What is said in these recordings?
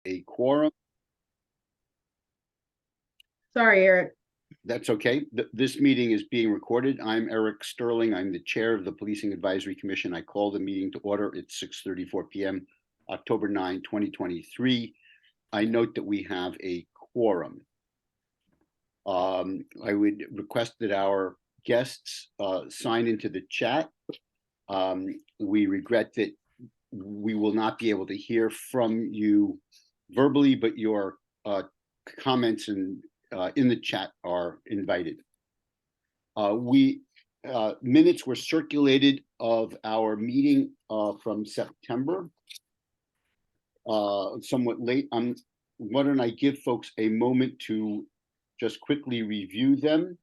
a quorum. Sorry, Eric. That's okay. This meeting is being recorded. I'm Eric Sterling. I'm the chair of the Policing Advisory Commission. I call the meeting to order at 6:34 p.m., October 9, 2023. I note that we have a quorum. I would request that our guests sign into the chat. We regret that we will not be able to hear from you verbally, but your comments and in the chat are invited. Minutes were circulated of our meeting from September, somewhat late. Why don't I give folks a moment to just quickly review them?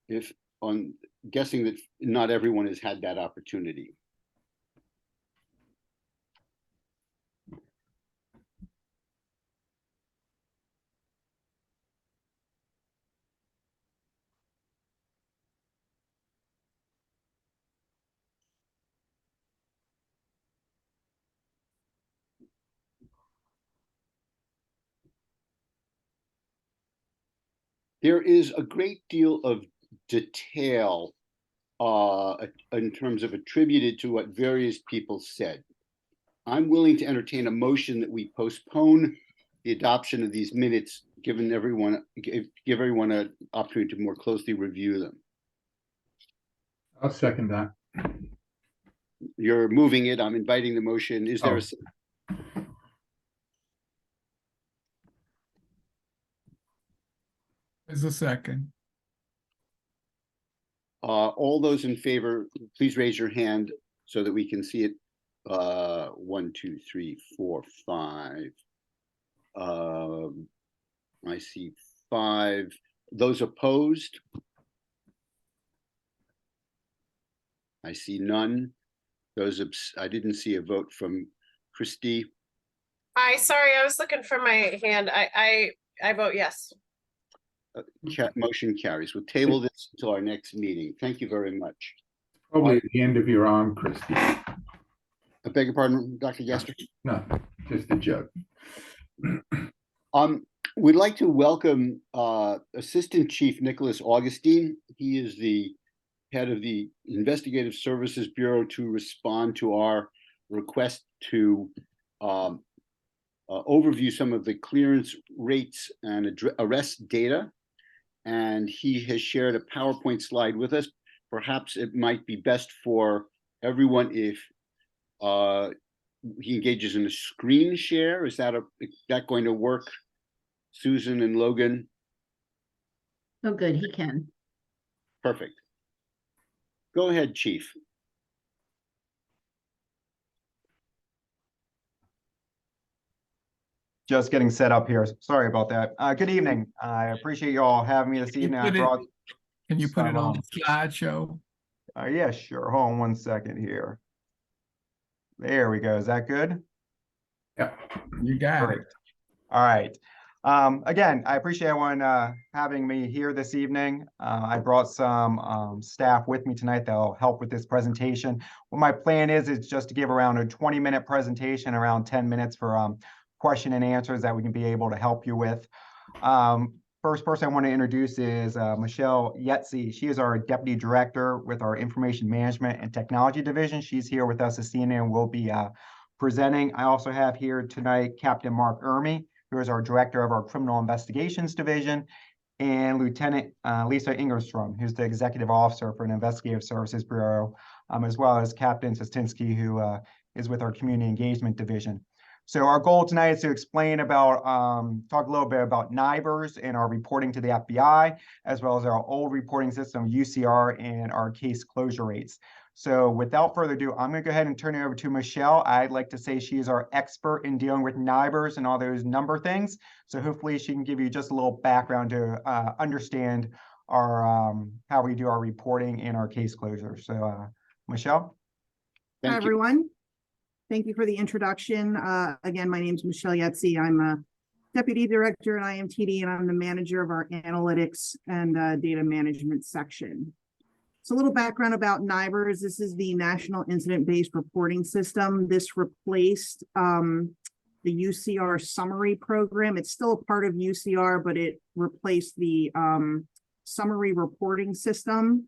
If on guessing that not everyone has had that opportunity. There is a great deal of detail in terms of attributed to what various people said. I'm willing to entertain a motion that we postpone the adoption of these minutes, give everyone an opportunity to more closely review them. I'll second that. You're moving it. I'm inviting the motion. Is there Is a second. All those in favor, please raise your hand so that we can see it. 1, 2, 3, 4, 5. I see 5. Those opposed? I see none. I didn't see a vote from Christy. Hi, sorry, I was looking for my hand. I vote yes. Motion carries. We'll table this until our next meeting. Thank you very much. Probably at the end of your arm, Christy. I beg your pardon, Dr. Gaster? No, just a joke. We'd like to welcome Assistant Chief Nicholas Augustine. He is the head of the Investigative Services Bureau to respond to our request to overview some of the clearance rates and arrest data. And he has shared a PowerPoint slide with us. Perhaps it might be best for everyone if he engages in a screen share. Is that going to work, Susan and Logan? Oh, good, he can. Perfect. Go ahead, Chief. Just getting set up here. Sorry about that. Good evening. I appreciate you all having me this evening. Can you put it on the slideshow? Yeah, sure. Hold on one second here. There we go. Is that good? Yeah. You got it. All right. Again, I appreciate everyone having me here this evening. I brought some staff with me tonight that will help with this presentation. What my plan is just to give around a 20-minute presentation, around 10 minutes for question and answers that we can be able to help you with. First person I want to introduce is Michelle Yetzi. She is our Deputy Director with our Information Management and Technology Division. She's here with us this evening and will be presenting. I also have here tonight Captain Mark Ermy, who is our Director of our Criminal Investigations Division, and Lieutenant Lisa Ingerstrom, who's the Executive Officer for an Investigative Services Bureau, as well as Captain Sostinsky, who is with our Community Engagement Division. So our goal tonight is to explain about, talk a little bit about NIBRS and our reporting to the FBI, as well as our old reporting system, UCR, and our case closure rates. So without further ado, I'm going to go ahead and turn it over to Michelle. I'd like to say she is our expert in dealing with NIBRS and all those number things. So hopefully she can give you just a little background to understand our how we do our reporting and our case closure. So Michelle. Hi, everyone. Thank you for the introduction. Again, my name is Michelle Yetzi. I'm a Deputy Director at IMTD, and I'm the manager of our analytics and data management section. So a little background about NIBRS. This is the National Incident-Based Reporting System. This replaced the UCR summary program. It's still a part of UCR, but it replaced the summary reporting system.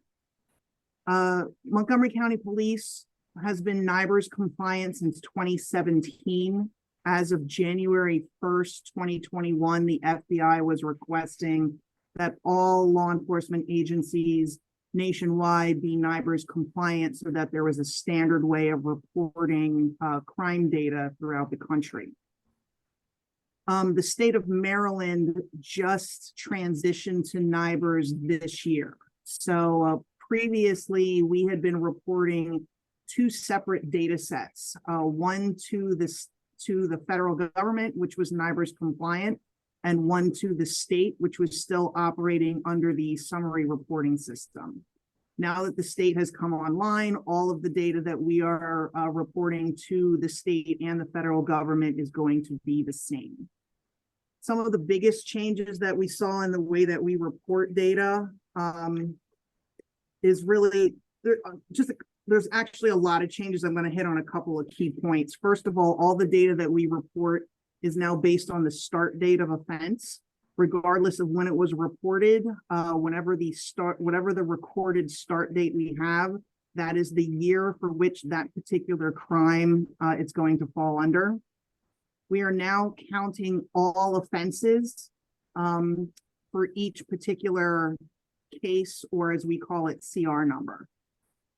Montgomery County Police has been NIBRS compliant since 2017. As of January 1st, 2021, the FBI was requesting that all law enforcement agencies nationwide be NIBRS compliant so that there was a standard way of reporting crime data throughout the country. The state of Maryland just transitioned to NIBRS this year. So previously we had been reporting two separate data sets, one to the federal government, which was NIBRS compliant, and one to the state, which was still operating under the summary reporting system. Now that the state has come online, all of the data that we are reporting to the state and the federal government is going to be the same. Some of the biggest changes that we saw in the way that we report data is really, there's actually a lot of changes. I'm going to hit on a couple of key points. First of all the data that we report is now based on the start date of offense, regardless of when it was reported. Whatever the recorded start date we have, that is the year for which that particular crime it's going to fall under. We are now counting all offenses for each particular case, or as we call it, CR number.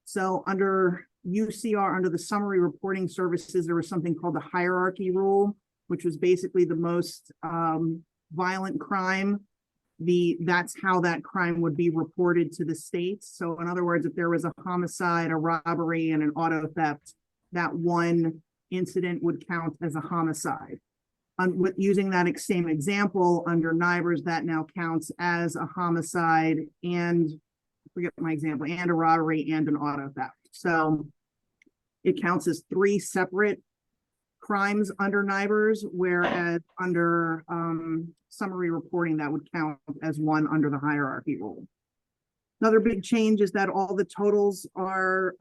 So under UCR, under the summary reporting services, there was something called the hierarchy rule, which was basically the most violent crime. That's how that crime would be reported to the states. So in other words, if there was a homicide, a robbery, and an auto theft, that one incident would count as a homicide. With using that same example under NIBRS, that now counts as a homicide and, forget my example, and a robbery and an auto theft. So it counts as three separate crimes under NIBRS, whereas under summary reporting, that would count as one under the hierarchy rule. Another big change is that all the totals are,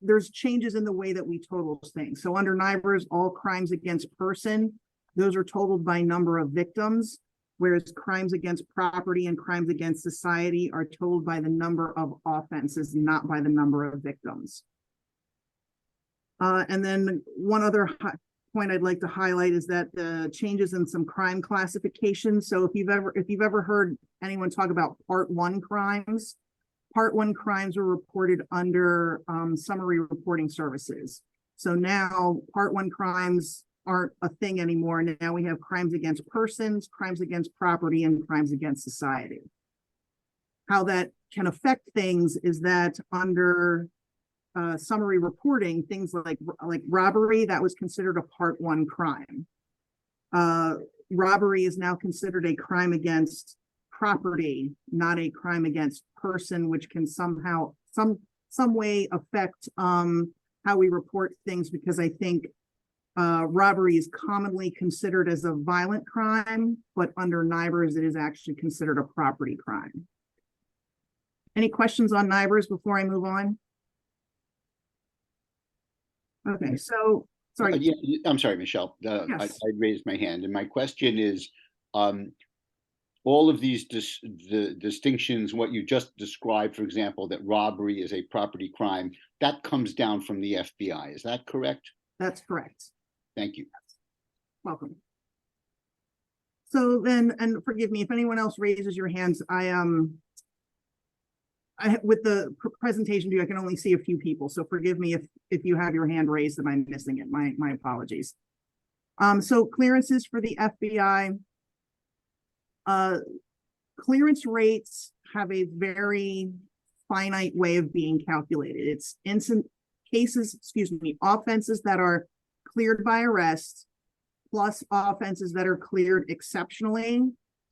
there's changes in the way that we total things. So under NIBRS, all crimes against person, those are totaled by number of victims, whereas crimes against property and crimes against society are totaled by the number of offenses, not by the number of victims. And then one other point I'd like to highlight is that the changes in some crime classifications. So if you've ever heard anyone talk about Part 1 crimes, Part 1 crimes are reported under summary reporting services. So now Part 1 crimes aren't a thing anymore. And now we have crimes against persons, crimes against property, and crimes against society. How that can affect things is that under summary reporting, things like robbery, that was considered a Part 1 crime. Robbery is now considered a crime against property, not a crime against person, which can somehow, some way affect how we report things, because I think robbery is commonly considered as a violent crime, but under NIBRS, it is actually considered a property crime. Any questions on NIBRS before I move on? Okay, so, sorry. Yeah, I'm sorry, Michelle. I Yes. raised my hand, and my question is, all of these the distinctions, what you just described, for example, that robbery is a property crime, that comes down from the FBI. Is that correct? That's correct. Thank you. Welcome. So then, and forgive me if anyone else raises your hands, with the presentation view, I can only see a few people, so forgive me if you have your hand raised and I'm missing it. My apologies. So clearances for the FBI. Clearance rates have a very finite way of being calculated. It's offenses that are cleared by arrest plus offenses that are cleared exceptionally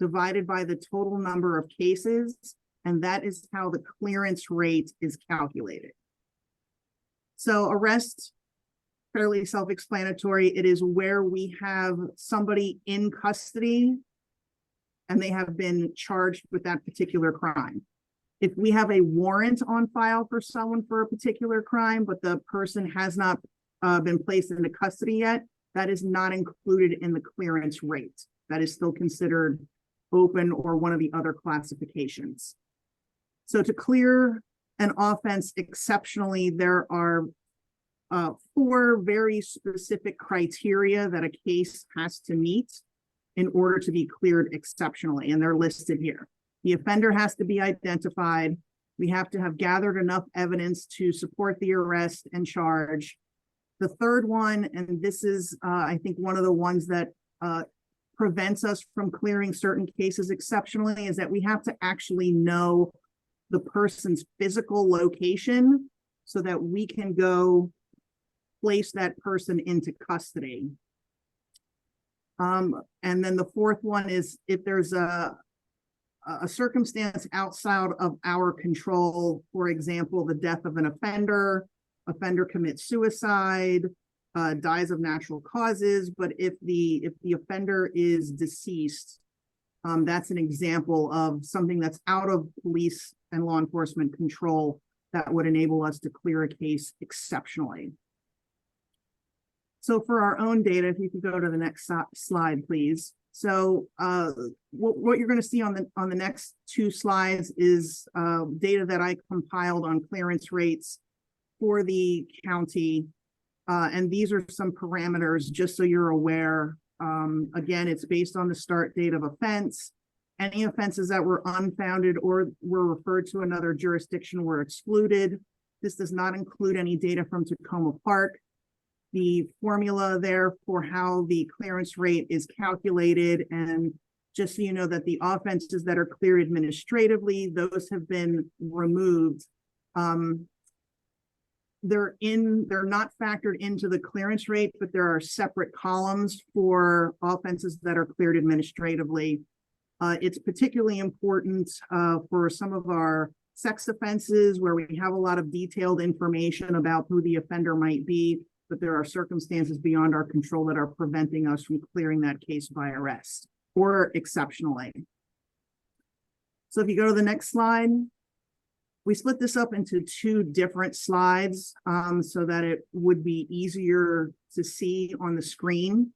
divided by the total number of cases. And that is how the clearance rate is calculated. So arrest, fairly self-explanatory. It is where we have somebody in custody and they have been charged with that particular crime. If we have a warrant on file for someone for a particular crime, but the person has not been placed into custody yet, that is not included in the clearance rate. That is still considered open or one of the other classifications. So to clear an offense exceptionally, there are 4 very specific criteria that a case has to meet in order to be cleared exceptionally, and they're listed here. The offender has to be identified. We have to have gathered enough evidence to support the arrest and charge. The third one, and this is, I think, one of the ones that prevents us from clearing certain cases exceptionally, is that we have to actually know the person's physical location so that we can go place that person into custody. And then the fourth one is if there's a circumstance outside of our control, for example, the death of an offender commits suicide, dies of natural causes, but if the offender is deceased, that's an example of something that's out of police and law enforcement control that would enable us to clear a case exceptionally. So for our own data, if you could go to the next slide, please. So what you're going to see on the next 2 slides is data that I compiled on clearance rates for the county. And these are some parameters, just so you're aware. Again, it's based on the start date of offense. Any offenses that were unfounded or were referred to another jurisdiction were excluded. This does not include any data from Tacoma Park. The formula there for how the clearance rate is calculated, and just so you know that the offenses that are cleared administratively, those have been removed. They're not factored into the clearance rate, but there are separate columns for offenses that are cleared administratively. It's particularly important for some of our sex offenses where we have a lot of detailed information about who the offender might be, but there are circumstances beyond our control that are preventing us from clearing that case by arrest or exceptionally. So if you go to the next slide, we split this up into 2 different slides so that it would be easier to see on the screen.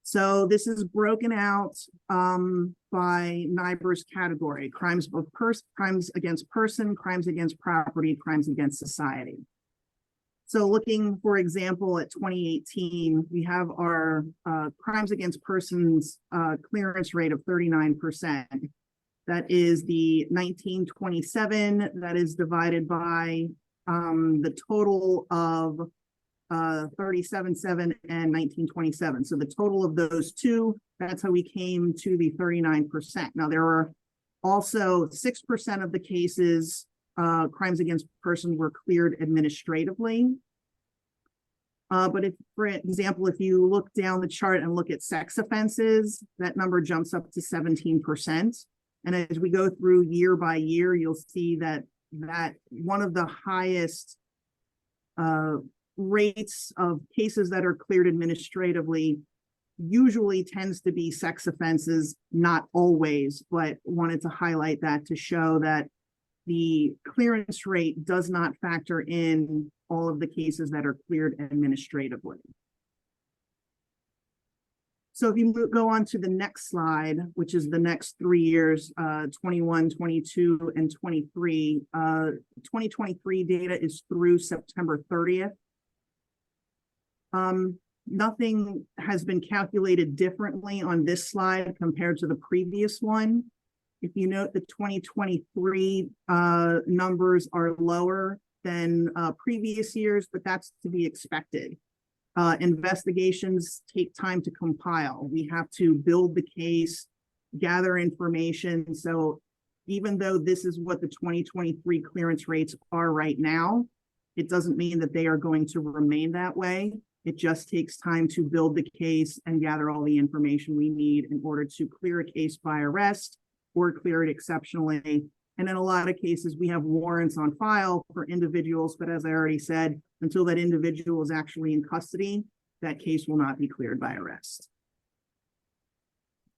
So this is broken out by NIBR's category: crimes against person, crimes against property, crimes against society. So looking, for example, at 2018, we have our crimes against persons clearance rate of 39%. That is the 1927, that is divided by the total of 37.7 and 1927. So the total of those 2, that's how we came to the 39%. Now, there are also 6% of the cases, crimes against person, were cleared administratively. But if, for example, if you look down the chart and look at sex offenses, that number jumps up to 17%. And as we go through year by year, you'll see that one of the highest rates of cases that are cleared administratively usually tends to be sex offenses, not always, but wanted to highlight that to show that the clearance rate does not factor in all of the cases that are cleared administratively. So if you go on to the next slide, which is the next 3 years, 21, 22, and 23, 2023 data is through September 30th. Nothing has been calculated differently on this slide compared to the previous one. If you note, the 2023 numbers are lower than previous years, but that's to be expected. Investigations take time to compile. We have to build the case, gather information. So even though this is what the 2023 clearance rates are right now, it doesn't mean that they are going to remain that way. It just takes time to build the case and gather all the information we need in order to clear a case by arrest or clear it exceptionally. And in a lot of cases, we have warrants on file for individuals, but as I already said, until that individual is actually in custody, that case will not be cleared by arrest.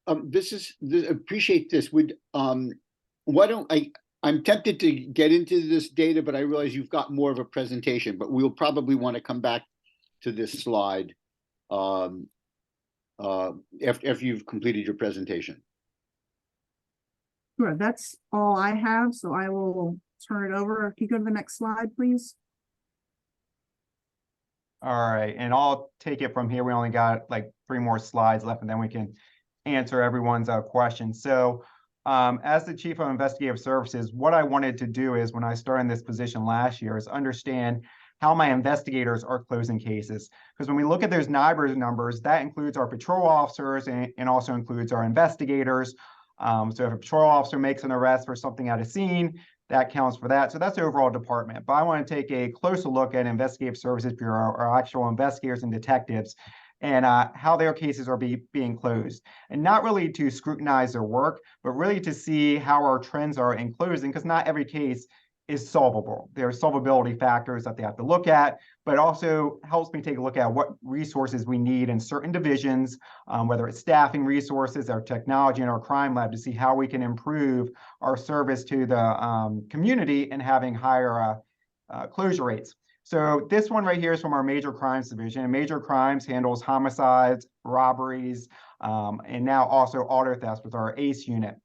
Appreciate this. Why don't I'm tempted to get into this data, but I realize you've got more of a presentation, but we'll probably want to come back to this slide after you've completed your presentation. Sure, that's all I have, so I will turn it over. If you go to the next slide, please. All right, and I'll take it from here. We only got like 3 more slides left, and then we can answer everyone's questions. So as the Chief of Investigative Services, what I wanted to do is when I started in this position last year is understand how my investigators are closing cases. Because when we look at those NIBRS numbers, that includes our patrol officers and also includes our investigators. So if a patrol officer makes an arrest for something at a scene, that counts for that. So that's the overall department. But I want to take a closer look at Investigative Services Bureau, or actual investigators and detectives, and how their cases are being closed. And not really to scrutinize their work, but really to see how our trends are in closing, because not every case is solvable. There are solvability factors that they have to look at, but it also helps me take a look at what resources we need in certain divisions, whether it's staffing resources, our technology, and our crime lab, to see how we can improve our service to the community and having higher closure rates. So this one right here is from our Major Crimes Division. And Major Crimes handles homicides, robberies, and now also auto theft with our ACE unit.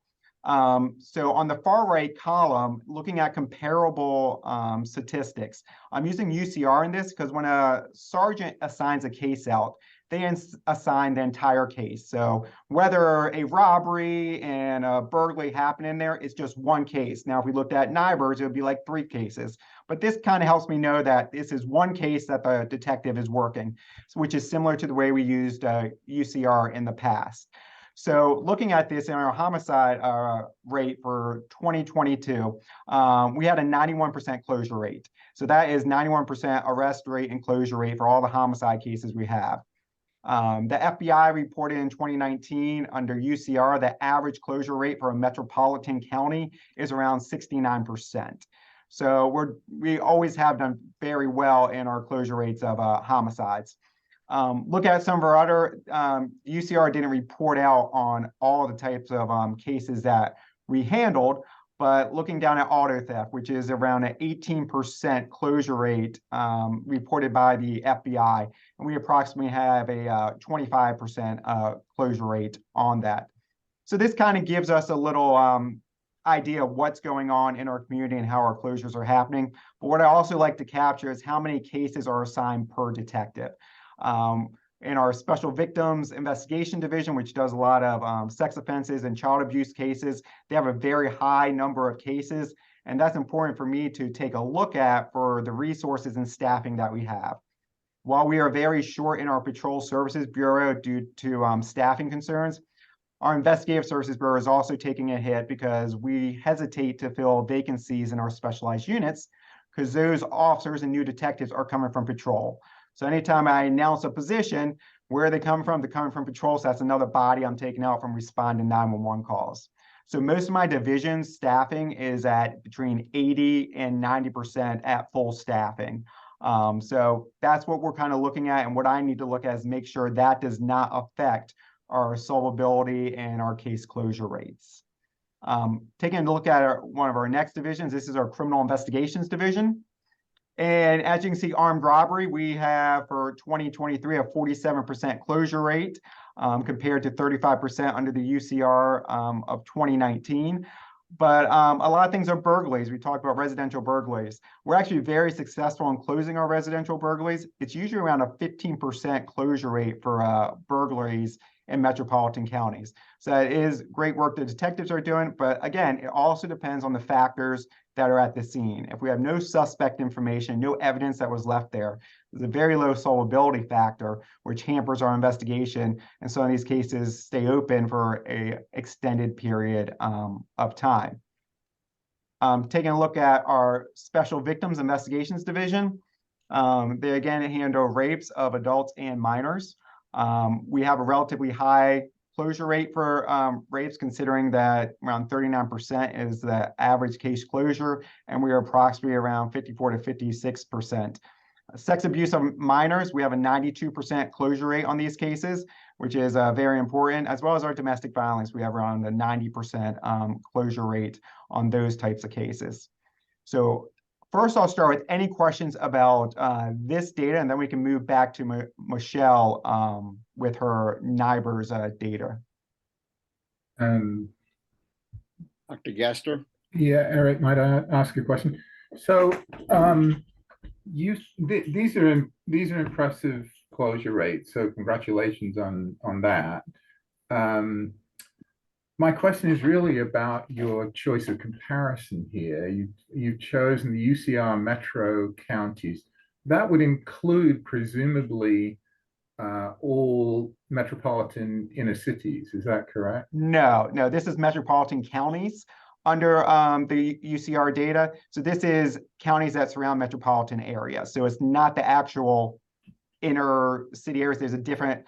So on the far right column, looking at comparable statistics, I'm using UCR in this because when a sergeant assigns a case out, they assign the entire case. So whether a robbery and a burglary happen in there, it's just one case. Now, if we looked at NIBRS, it would be like 3 cases. But this kind of helps me know that this is one case that the detective is working, which is similar to the way we used UCR in the past. So looking at this in our homicide rate for 2022, we had a 91% closure rate. So that is 91% arrest rate and closure rate for all the homicide cases we have. The FBI reported in 2019 under UCR, the average closure rate for a metropolitan county is around 69%. So we always have done very well in our closure rates of homicides. Look at some of our other, UCR didn't report out on all the types of cases that we handled, but looking down at auto theft, which is around an 18% closure rate reported by the FBI, and we approximately have a 25% closure rate on that. So this kind of gives us a little idea of what's going on in our community and how our closures are happening. But what I also like to capture is how many cases are assigned per detective. In our Special Victims Investigation Division, which does a lot of sex offenses and child abuse cases, they have a very high number of cases, and that's important for me to take a look at for the resources and staffing that we have. While we are very short in our Patrol Services Bureau due to staffing concerns, our Investigative Services Bureau is also taking a hit because we hesitate to fill vacancies in our specialized units because those officers and new detectives are coming from patrol. So anytime I announce a position, where they come from, they're coming from patrol. So that's another body I'm taking out from responding 911 calls. So most of my divisions staffing is at between 80 and 90% at full staffing. So that's what we're kind of looking at. And what I need to look at is make sure that does not affect our solvability and our case closure rates. Taking a look at one of our next divisions, this is our Criminal Investigations Division. And as you can see, armed robbery, we have for 2023 a 47% closure rate compared to 35% under the UCR of 2019. But a lot of things are burglaries. We talked about residential burglaries. We're actually very successful in closing our residential burglaries. It's usually around a 15% closure rate for burglaries in metropolitan counties. So it is great work the detectives are doing, but again, it also depends on the factors that are at the scene. If we have no suspect information, no evidence that was left there, there's a very low solvability factor, which hampers our investigation. And some of these cases stay open for an extended period of time. Taking a look at our Special Victims Investigations Division, they again handle rapes of adults and minors. We have a relatively high closure rate for rapes, considering that around 39% is the average case closure, and we are approximately around 54 to 56%. Sex abuse of minors, we have a 92% closure rate on these cases, which is very important, as well as our domestic violence. We have around a 90% closure rate on those types of cases. So first I'll start with any questions about this data, and then we can move back to Michelle with her NIBRS data. Dr. Gaster? Yeah, Eric, might I ask a question? So, these are impressive closure rates, so congratulations on that. My question is really about your choice of comparison here. You've chosen the UCR metro counties. That would include presumably all metropolitan inner cities. Is that correct? No, this is metropolitan counties under the UCR data. So this is counties that surround metropolitan areas. So it's not the actual inner city areas. There's a different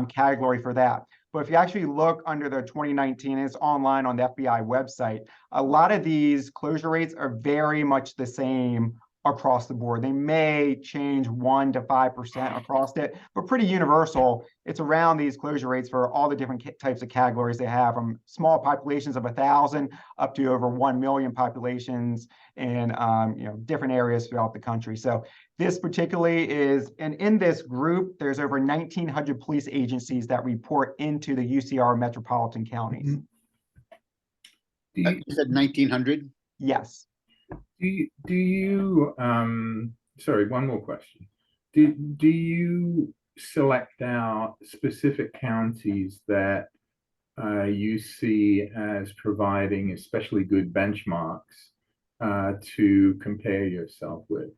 category for that. But if you actually look under the 2019, it's online on the FBI website, a lot of these closure rates are very much the same across the board. They may change 1 to 5% across it, but pretty universal. It's around these closure rates for all the different types of categories they have, from small populations of 1,000 up to over 1 million populations in different areas throughout the country. So this particularly is, and in this group, there's over 1,900 police agencies that report into the UCR metropolitan counties. You said 1,900? Yes. Do you sorry, one more question. Do you select out specific counties that you see as providing especially good benchmarks to compare yourself with?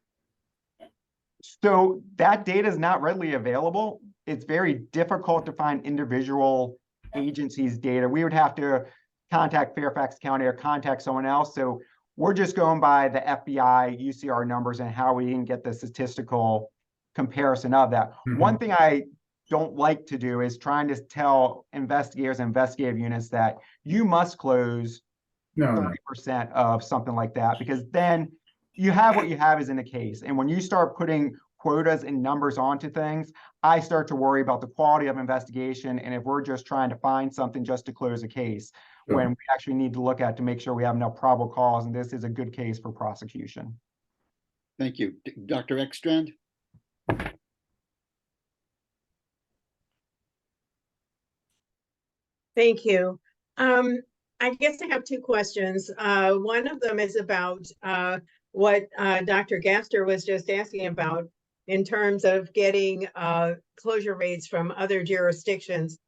So that data is not readily available. It's very difficult to find individual agencies' data. We would have to contact Fairfax County or contact someone else. So we're just going by the FBI UCR numbers and how we can get the statistical comparison of that. One thing I don't like to do is trying to tell investigators and investigative units that you must close 30% of something like that, because then you have what you have is in the case. And when you start putting quotas and numbers onto things, I start to worry about the quality of investigation. And if we're just trying to find something just to close a case, when we actually need to look at to make sure we have enough probable cause, and this is a good case for prosecution. Thank you. Dr. Ekstrand? Thank you. I guess I have two questions. One of them is about what Dr. Gaster was just asking about in terms of getting closure rates from other jurisdictions.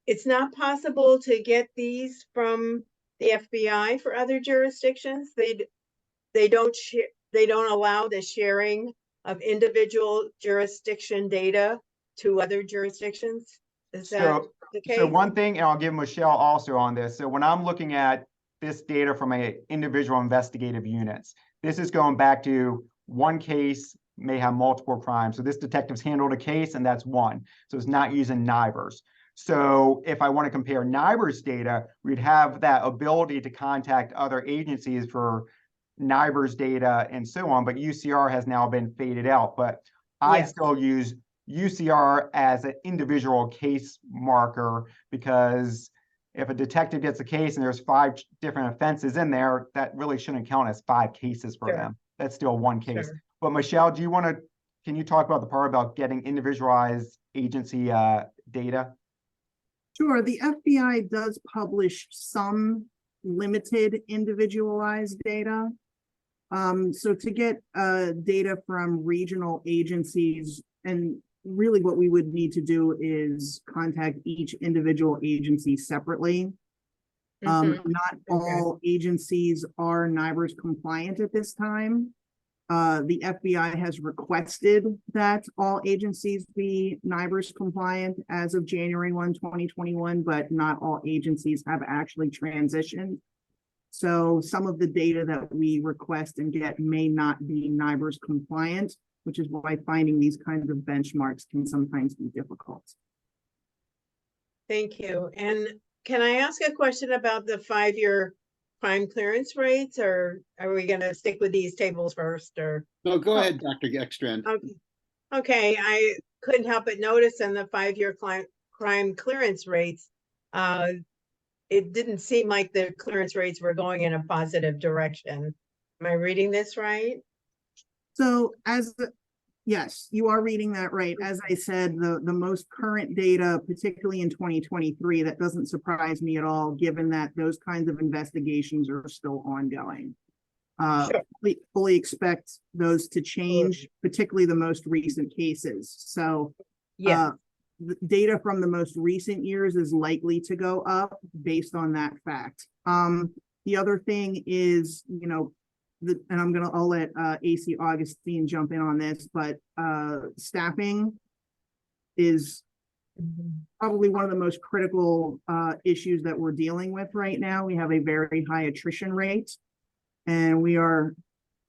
It's not possible to get these from the FBI for other jurisdictions. They don't allow the sharing of individual jurisdiction data to other jurisdictions. Is that the case? So one thing, and I'll give Michelle also on this. So when I'm looking at this data from a individual investigative units, this is going back to one case may have multiple crimes. So this detective's handled a case and that's one. So it's not using NIBRS. So if I want to compare NIBRS data, we'd have that ability to contact other agencies for NIBRS data and so on, but UCR has now been faded out. But I still use UCR as an individual case marker, because if a detective gets a case and there's 5 different offenses in there, that really shouldn't count as 5 cases for them. That's still one case. But Michelle, can you talk about the part about getting individualized agency data? Sure. The FBI does publish some limited individualized data. So to get data from regional agencies, and really what we would need to do is contact each individual agency separately. Not all agencies are NIBRS compliant at this time. The FBI has requested that all agencies be NIBRS compliant as of January 1, 2021, but not all agencies have actually transitioned. So some of the data that we request and get may not be NIBRS compliant, which is why finding these kinds of benchmarks can sometimes be difficult. Thank you. And can I ask a question about the 5-year crime clearance rates, or are we going to stick with these tables first? Or No, go ahead, Dr. Ekstrand. Okay, I couldn't help but notice in the 5-year crime clearance rates, it didn't seem like the clearance rates were going in a positive direction. Am I reading this right? So yes, you are reading that right. As I said, the most current data, particularly in 2023, that doesn't surprise me at all, given that those kinds of investigations are still ongoing. Sure. Fully expect those to change, particularly the most recent cases. So Yeah, the data from the most recent years is likely to go up based on that fact. The other thing is, you know, and I'll let AC Augustine jump in on this, but staffing is probably one of the most critical issues that we're dealing with right now. We have a very high attrition rate, and we are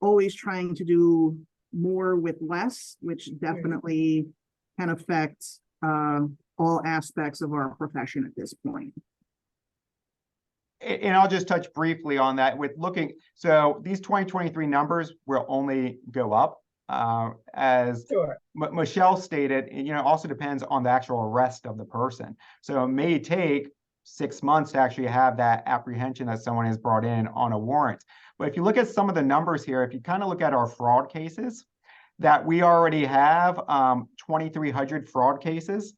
always trying to do more with less, which definitely can affect all aspects of our profession at this point. And I'll just touch briefly on that with looking, so these 2023 numbers will only go up. As sure. Michelle stated, you know, it also depends on the actual arrest of the person. So it may take 6 months to actually have that apprehension that someone is brought in on a warrant. But if you look at some of the numbers here, if you kind of look at our fraud cases, that we already have 2,300 fraud cases.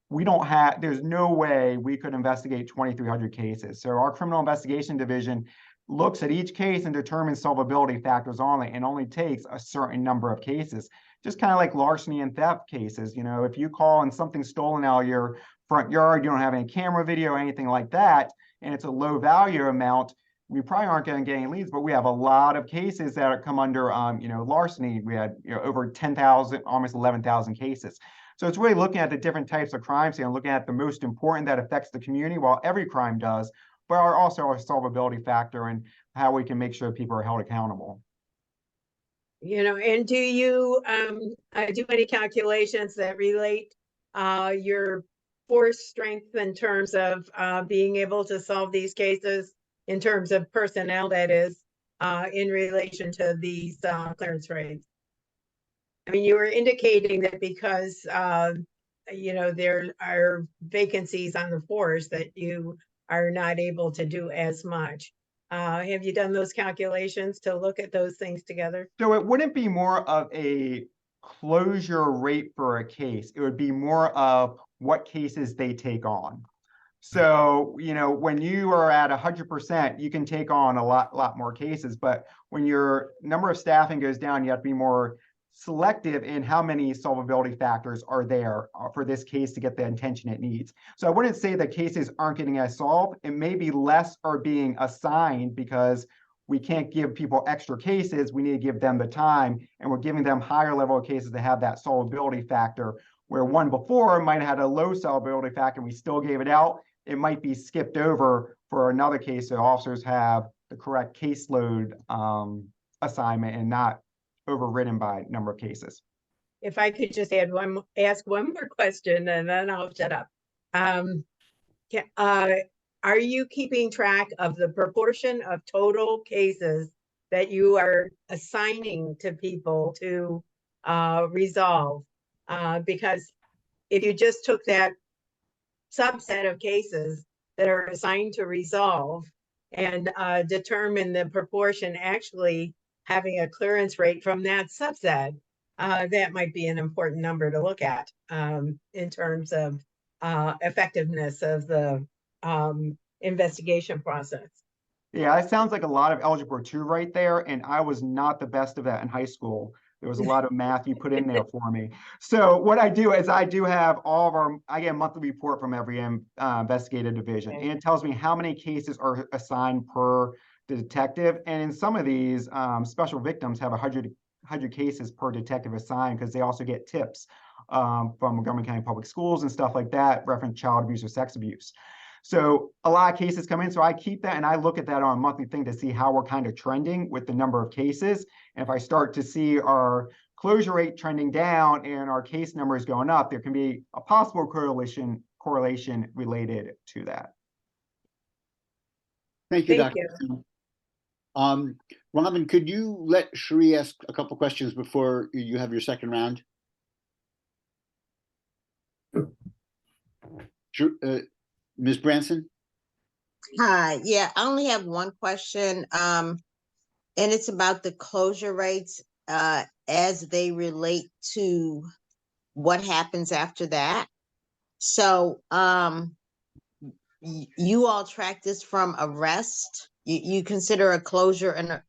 We don't have, there's no way we could investigate 2,300 cases. So our criminal investigation division looks at each case and determines solvability factors on it, and only takes a certain number of cases. Just kind of like larceny and theft cases. You know, if you call and something's stolen out of your front yard, you don't have any camera video or anything like that, and it's a low value amount, we probably aren't going to get any leads. But we have a lot of cases that come under, you know, larceny. We had, you know, over 10,000, almost 11,000 cases. So it's really looking at the different types of crimes and looking at the most important that affects the community, while every crime does, but also our solvability factor and how we can make sure people are held accountable. You know, and do you do any calculations that relate your force strength in terms of being able to solve these cases in terms of personnel, that is, in relation to these clearance rates? I mean, you were indicating that because, you know, there are vacancies on the force that you are not able to do as much. Have you done those calculations to look at those things together? So it wouldn't be more of a closure rate for a case. It would be more of what cases they take on. So, you know, when you are at 100%, you can take on a lot more cases. But when your number of staffing goes down, you have to be more selective in how many solvability factors are there for this case to get the attention it needs. So I wouldn't say that cases aren't getting as solved. It may be less are being assigned because we can't give people extra cases. We need to give them the time, and we're giving them higher level of cases that have that solvability factor, where one before might have had a low solvability factor and we still gave it out. It might be skipped over for another case, so officers have the correct caseload assignment and not overridden by number of cases. If I could just ask one more question, and then I'll shut up. Are you keeping track of the proportion of total cases that you are assigning to people to resolve? Because if you just took that subset of cases that are assigned to resolve and determine the proportion actually having a clearance rate from that subset, that might be an important number to look at in terms of effectiveness of the investigation process. Yeah, it sounds like a lot of Algebra 2 right there, and I was not the best of that in high school. There was a lot of math you put in there for me. So what I do is I do have all of I get a monthly report from every investigative division, and it tells me how many cases are assigned per the detective. And in some of these, special victims have 100 cases per detective assigned, because they also get tips from Montgomery County Public Schools and stuff like that, reference child abuse or sex abuse. So a lot of cases come in, so I keep that and I look at that on a monthly thing to see how we're kind of trending with the number of cases. And if I start to see our closure rate trending down and our case numbers going up, there can be a possible correlation related to that. Thank you, Thank Dr. Robin, could you let Cherie ask a couple questions before you have your second round? Ms. Branson? Hi, yeah, I only have one question. and it's about the closure rates as they relate to what happens after that. So you all track this from arrest. You consider a closure and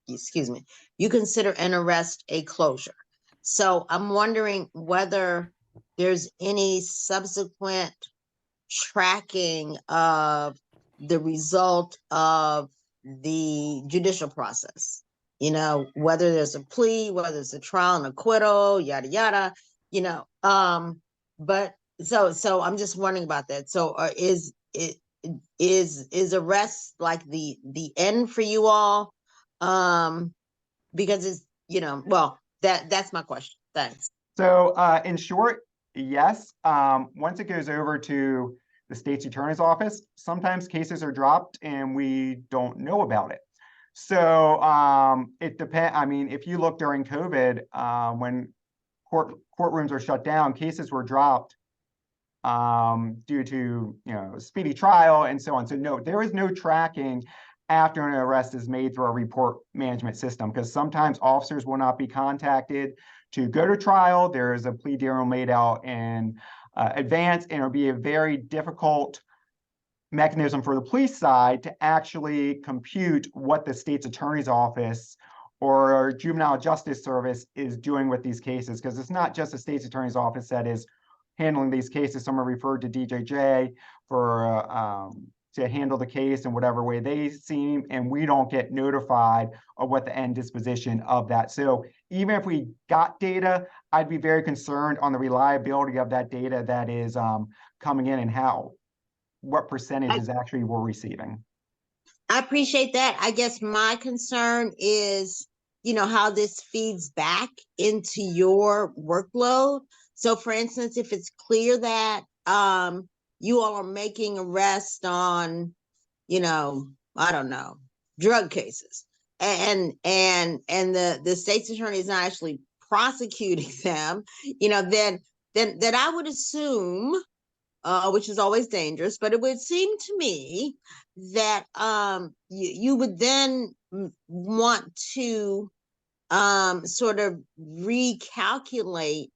you consider an arrest a closure. So I'm wondering whether there's any subsequent tracking of the result of the judicial process. You know, whether there's a plea, whether it's a trial and acquittal, yada yada. You know, but so I'm just wondering about that. So is arrest like the end for you all? Because it's, you know, well, that's my question. Thanks. So in short, yes. Once it goes over to the state's attorney's office, sometimes cases are dropped and we don't know about it. So it depends. I mean, if you look during COVID, when courtrooms are shut down, cases were dropped due to, you know, speedy trial and so on. So no, there is no tracking after an arrest is made through a report management system, because sometimes officers will not be contacted to go to trial. There is a plea deal made out in advance, and it'll be a very difficult mechanism for the police side to actually compute what the state's attorney's office or juvenile justice service is doing with these cases, because it's not just the state's attorney's office that is handling these cases. Some are referred to DJJ for to handle the case in whatever way they seem, and we don't get notified of what the end disposition of that. So even if we got data, I'd be very concerned on the reliability of that data that is coming in, and what percentages actually we're receiving. I appreciate that. I guess my concern is, you know, how this feeds back into your workload. So for instance, if it's clear that you all are making arrests on, you know, I don't know, drug cases, and the state's attorney is not actually prosecuting them, you know, then I would assume, which is always dangerous, but it would seem to me that you would then want to sort of recalculate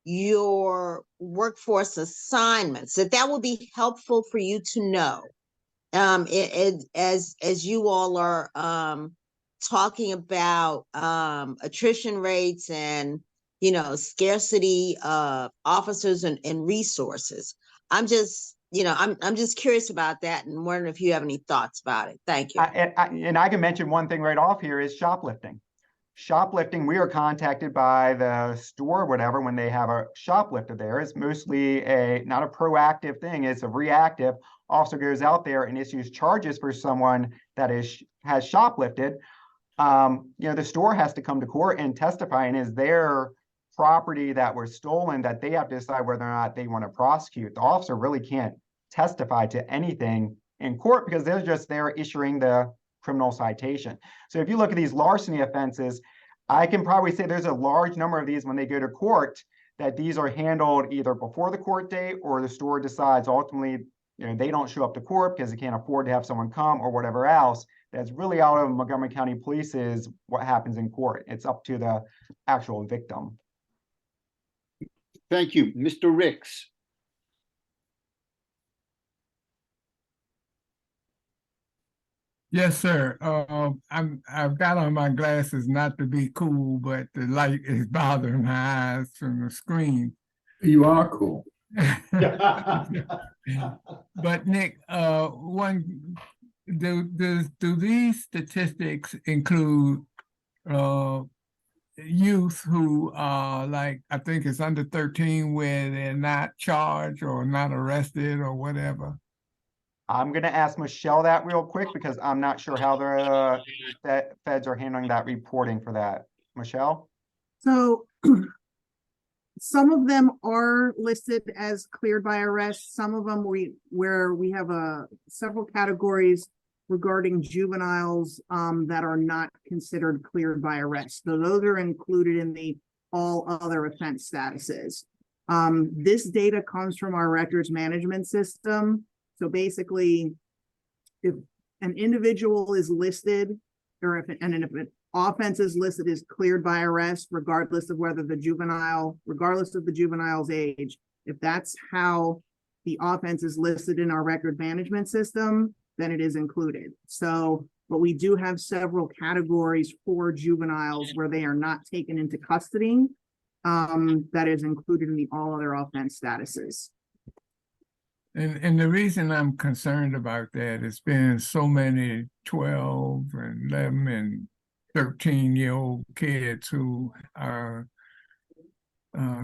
your workforce assignments. That would be helpful for you to know, as you all are talking about attrition rates and, you know, scarcity of officers and resources. I'm just, you know, I'm just curious about that and wondering if you have any thoughts about it. Thank you. And I can mention one thing right off here is shoplifting. Shoplifting, we are contacted by the store or whatever when they have a shoplifter there. It's mostly not a proactive thing, it's a reactive. Officer goes out there and issues charges for someone that has shoplifted. You know, the store has to come to court and testify, and is their property that was stolen that they have to decide whether or not they want to prosecute. The officer really can't testify to anything in court because they're just there issuing the criminal citation. So if you look at these larceny offenses, I can probably say there's a large number of these when they go to court that these are handled either before the court date, or the store decides ultimately, you know, they don't show up to court because they can't afford to have someone come or whatever else. That's really out of Montgomery County Police's what happens in court. It's up to the actual victim. Thank you. Mr. Ricks. Yes, sir. I've got on my glasses not to be cool, but the light is bothering my eyes from the screen. You are cool. But Nick, do these statistics include youth who are like, I think it's under 13, where they're not charged or not arrested or whatever? I'm going to ask Michelle that real quick because I'm not sure how the feds are handling that reporting for that. Michelle? So some of them are listed as cleared by arrest. Some of them where we have several categories regarding juveniles that are not considered cleared by arrest. So those are included in the all other offense statuses. This data comes from our records management system. So basically, if an individual is listed or if an offense is listed as cleared by arrest, regardless of the juvenile's age, if that's how the offense is listed in our record management system, then it is included. So, but we do have several categories for juveniles where they are not taken into custody. That is included in the all other offense statuses. And the reason I'm concerned about that is been so many 12 and 11 and 13-year-old kids who are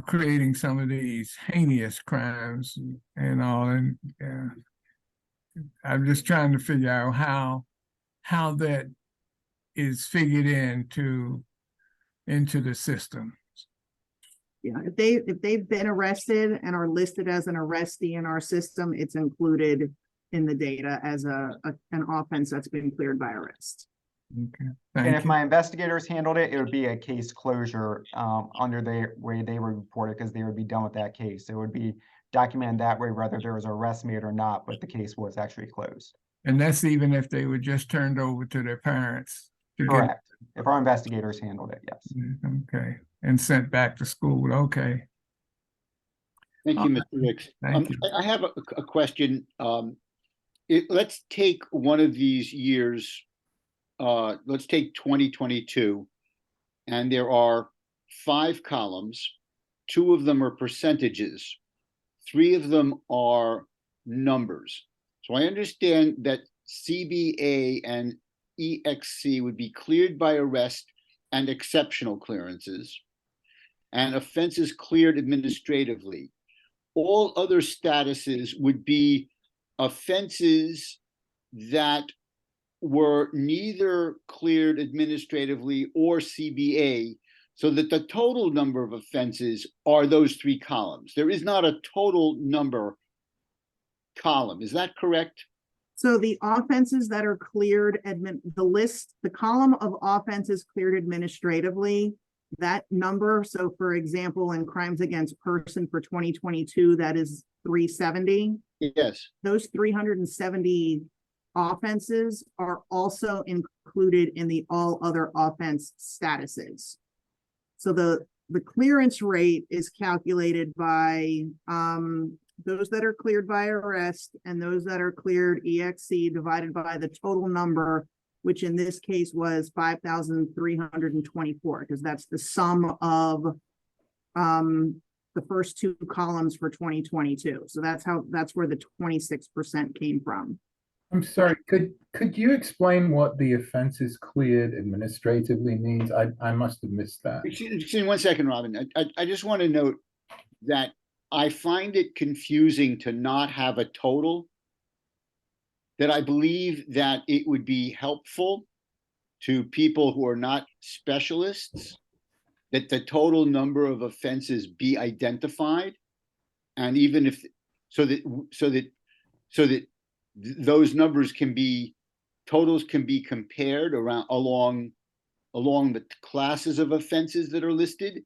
creating some of these heinous crimes and all, and I'm just trying to figure out how that is figured into the system. Yeah, if they've been arrested and are listed as an arrestee in our system, it's included in the data as an offense that's been cleared by arrest. Okay, And thank if you. my investigators handled it, it would be a case closure under the way they would report it, because they would be done with that case. It would be documented that way, whether there was an arrest made or not, but the case was actually closed. And that's even if they were just turned over to their parents. To get- Correct. If our investigators handled it, yes. Okay, and sent back to school, okay. Thank you, Mr. Ricks. Thank you. I have a question. Let's take one of these years. Let's take 2022, and there are 5 columns. 2 of them are percentages. 3 of them are numbers. So I understand that CBA and EXC would be cleared by arrest and exceptional clearances, and offenses cleared administratively. All other statuses would be offenses that were neither cleared administratively or CBA, so that the total number of offenses are those 3 columns. There is not a total number column. Is that correct? So the offenses that are cleared, the column of offenses cleared administratively, that number, so for example, in crimes against person for 2022, that is 370. Yes. Those 370 offenses are also included in the all other offense statuses. So the clearance rate is calculated by those that are cleared by arrest and those that are cleared EXC divided by the total number, which in this case was 5,324, because that's the sum of the first 2 columns for 2022. So that's where the 26% came from. I'm sorry, could you explain what the offenses cleared administratively means? I must have missed that. Excuse me 1 second, Robin. I just want to note that I find it confusing to not have a total, that I believe that it would be helpful to people who are not specialists, that the total number of offenses be identified. And even if, so that those numbers totals can be compared along the classes of offenses that are listed.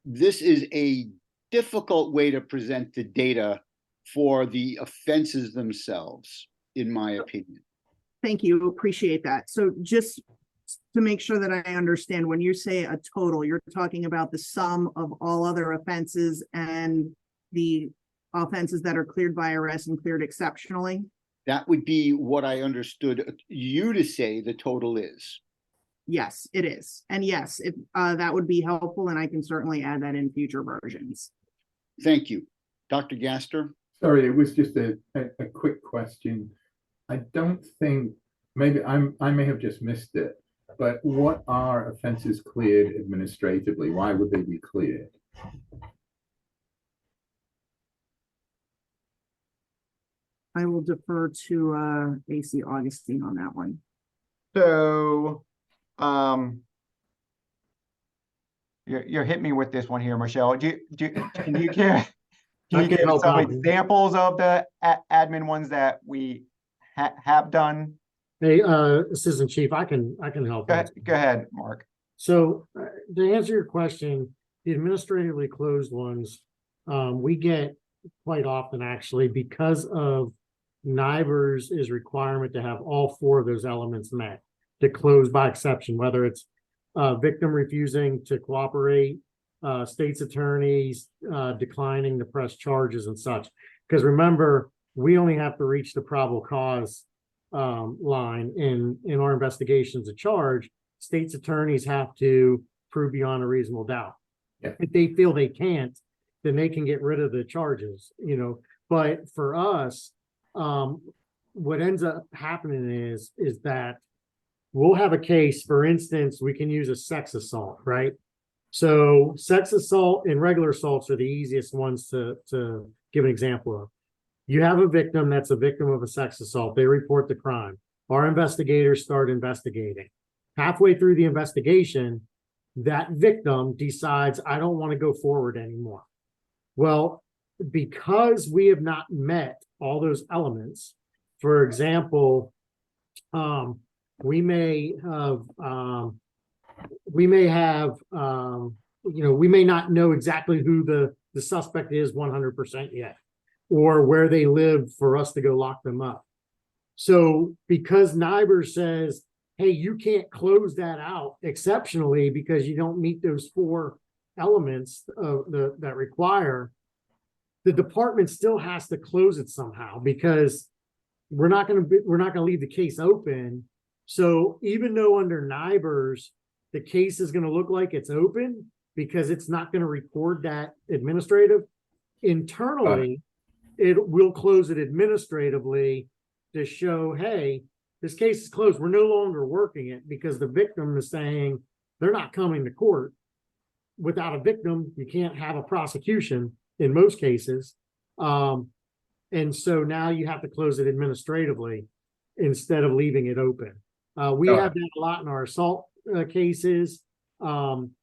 This is a difficult way to present the data for the offenses themselves, in my opinion. Thank you. Appreciate that. So just to make sure that I understand, when you say a total, you're talking about the sum of all other offenses and the offenses that are cleared by arrest and cleared exceptionally? That would be what I understood you to say the total is. Yes, it is. And yes, if that would be helpful, and I can certainly add that in future versions. Thank you. Dr. Gaster? Sorry, it was just a quick question. I don't think, maybe I may have just missed it, but what are offenses cleared administratively? Why would they be cleared? I will defer to AC Augustine on that one. So, you're hitting me with this one here, Michelle. Can you give some examples of the admin ones that we have done? Hey, Assistant Chief, I can help. Go ahead, Mark. So to answer your question, the administratively closed ones, we get quite often actually because of NIBR's requirement to have all 4 of those elements met. to close by exception, whether it's victim refusing to cooperate, state's attorneys declining to press charges and such. Because remember, we only have to reach the probable cause line in our investigations of charge. State's attorneys have to prove beyond a reasonable doubt. Yeah. If they feel they can't, then they can get rid of the charges, you know. But for us, what ends up happening is that we'll have a case, for instance, we can use a sex assault, right? So sex assault and regular assaults are the easiest ones to give an example of. You have a victim that's a victim of a sex assault. They report the crime. Our investigators start investigating. Halfway through the investigation, that victim decides, I don't want to go forward anymore. Well, because we have not met all those elements, for example, we may not know exactly who the suspect is 100% yet, or where they live for us to go lock them up. So because NIBRS says, hey, you can't close that out exceptionally because you don't meet those 4 elements that require, the department still has to close it somehow, because we're not going to leave the case open. So even though under NIBRS, the case is going to look like it's open because it's not going to record that administrative, internally, it will close it administratively to show, hey, this case is closed. We're no longer working it because the victim is saying they're not coming to court. Without a victim, you can't have a prosecution in most cases. And so now you have to close it administratively instead of leaving it open. We have that a lot in our assault cases. Even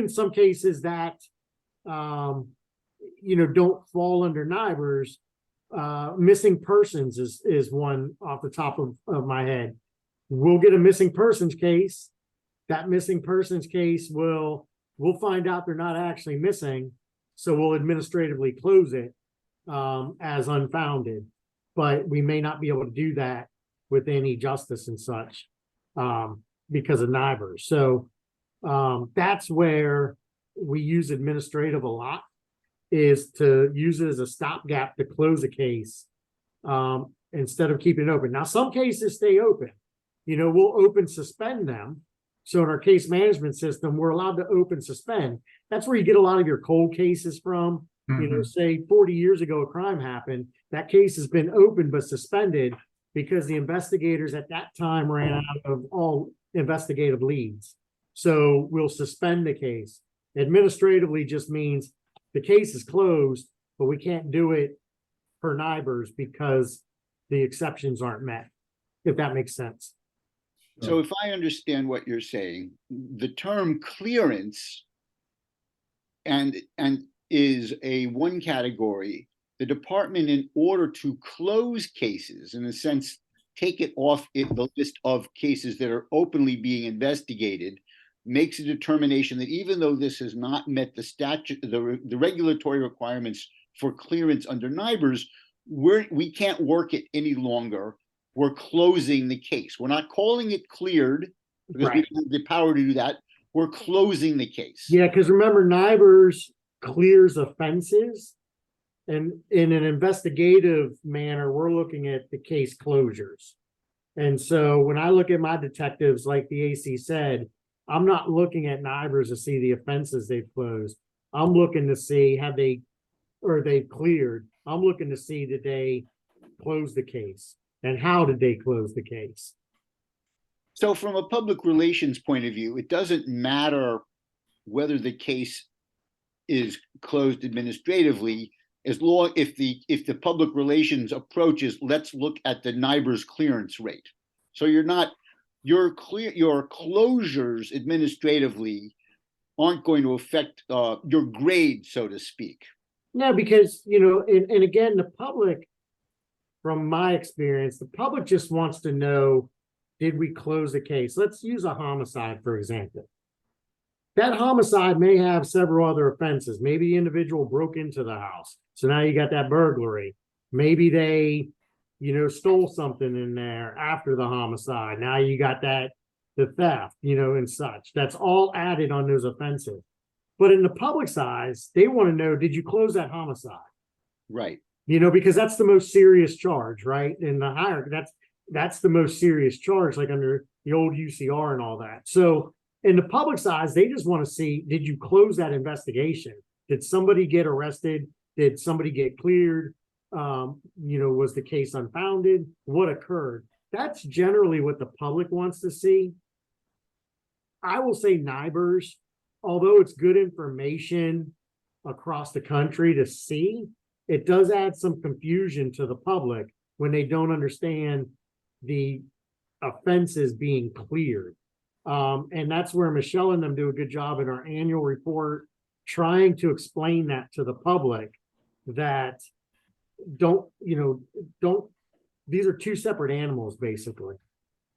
some cases that, don't fall under NIBRS. Missing persons is one off the top of my head. We'll get a missing persons case. That missing persons case we'll find out they're not actually missing. So we'll administratively close it as unfounded, but we may not be able to do that with any justice and such because of NIBRS. So that's where we use administrative a lot, is to use it as a stopgap to close a case instead of keeping it open. Now, some cases stay open. We'll suspend them. So in our case management system, we're allowed to open suspend. That's where you get a lot of your cold cases from. Say 40 years ago, a crime happened. That case has been open but suspended because the investigators at that time ran out of all investigative leads. So we'll suspend the case. Administratively just means the case is closed, but we can't do it per NIBRS because the exceptions aren't met, if that makes sense. So if I understand what you're saying, the term clearance and is a one category. The department, in order to close cases, in a sense, take it off the list of cases that are openly being investigated, makes a determination that even though this has not met the statute, the regulatory requirements for clearance under NIBRS, we can't work it any longer. We're closing the case. We're not calling it cleared because we don't have the power to do that. We're closing the case. Yeah, because remember, NIBRS clears offenses, and in an investigative manner, we're looking at the case closures. And so when I look at my detectives, like the AC said, I'm not looking at NIBRS to see the offenses they've closed. I'm looking to see they've cleared. I'm looking to see that they closed the case and how did they close the case. So from a public relations point of view, it doesn't matter whether the case is closed administratively, as long if the public relations approach is, let's look at the NIBRS clearance rate. So your closures administratively aren't going to affect your grade, so to speak. No, because and again, the public, from my experience, the public just wants to know, did we close the case? Let's use a homicide, for example. That homicide may have several other offenses. Maybe the individual broke into the house. So now you got that burglary. Maybe they stole something in there after the homicide. Now you got the theft, and such. That's all added on those offenses. But in the public's eyes, they want to know, did you close that homicide? Right. Because that's the most serious charge, right? In the hierarchy, that's the most serious charge, like under the old UCR and all that. So in the public's eyes, they just want to see, did you close that investigation? Did somebody get arrested? Did somebody get cleared? Was the case unfounded? What occurred? That's generally what the public wants to see. I will say NIBRS, although it's good information across the country to see, it does add some confusion to the public when they don't understand the offenses being cleared. And that's where Michelle and them do a good job in our annual report, trying to explain that to the public, that these are two separate animals, basically.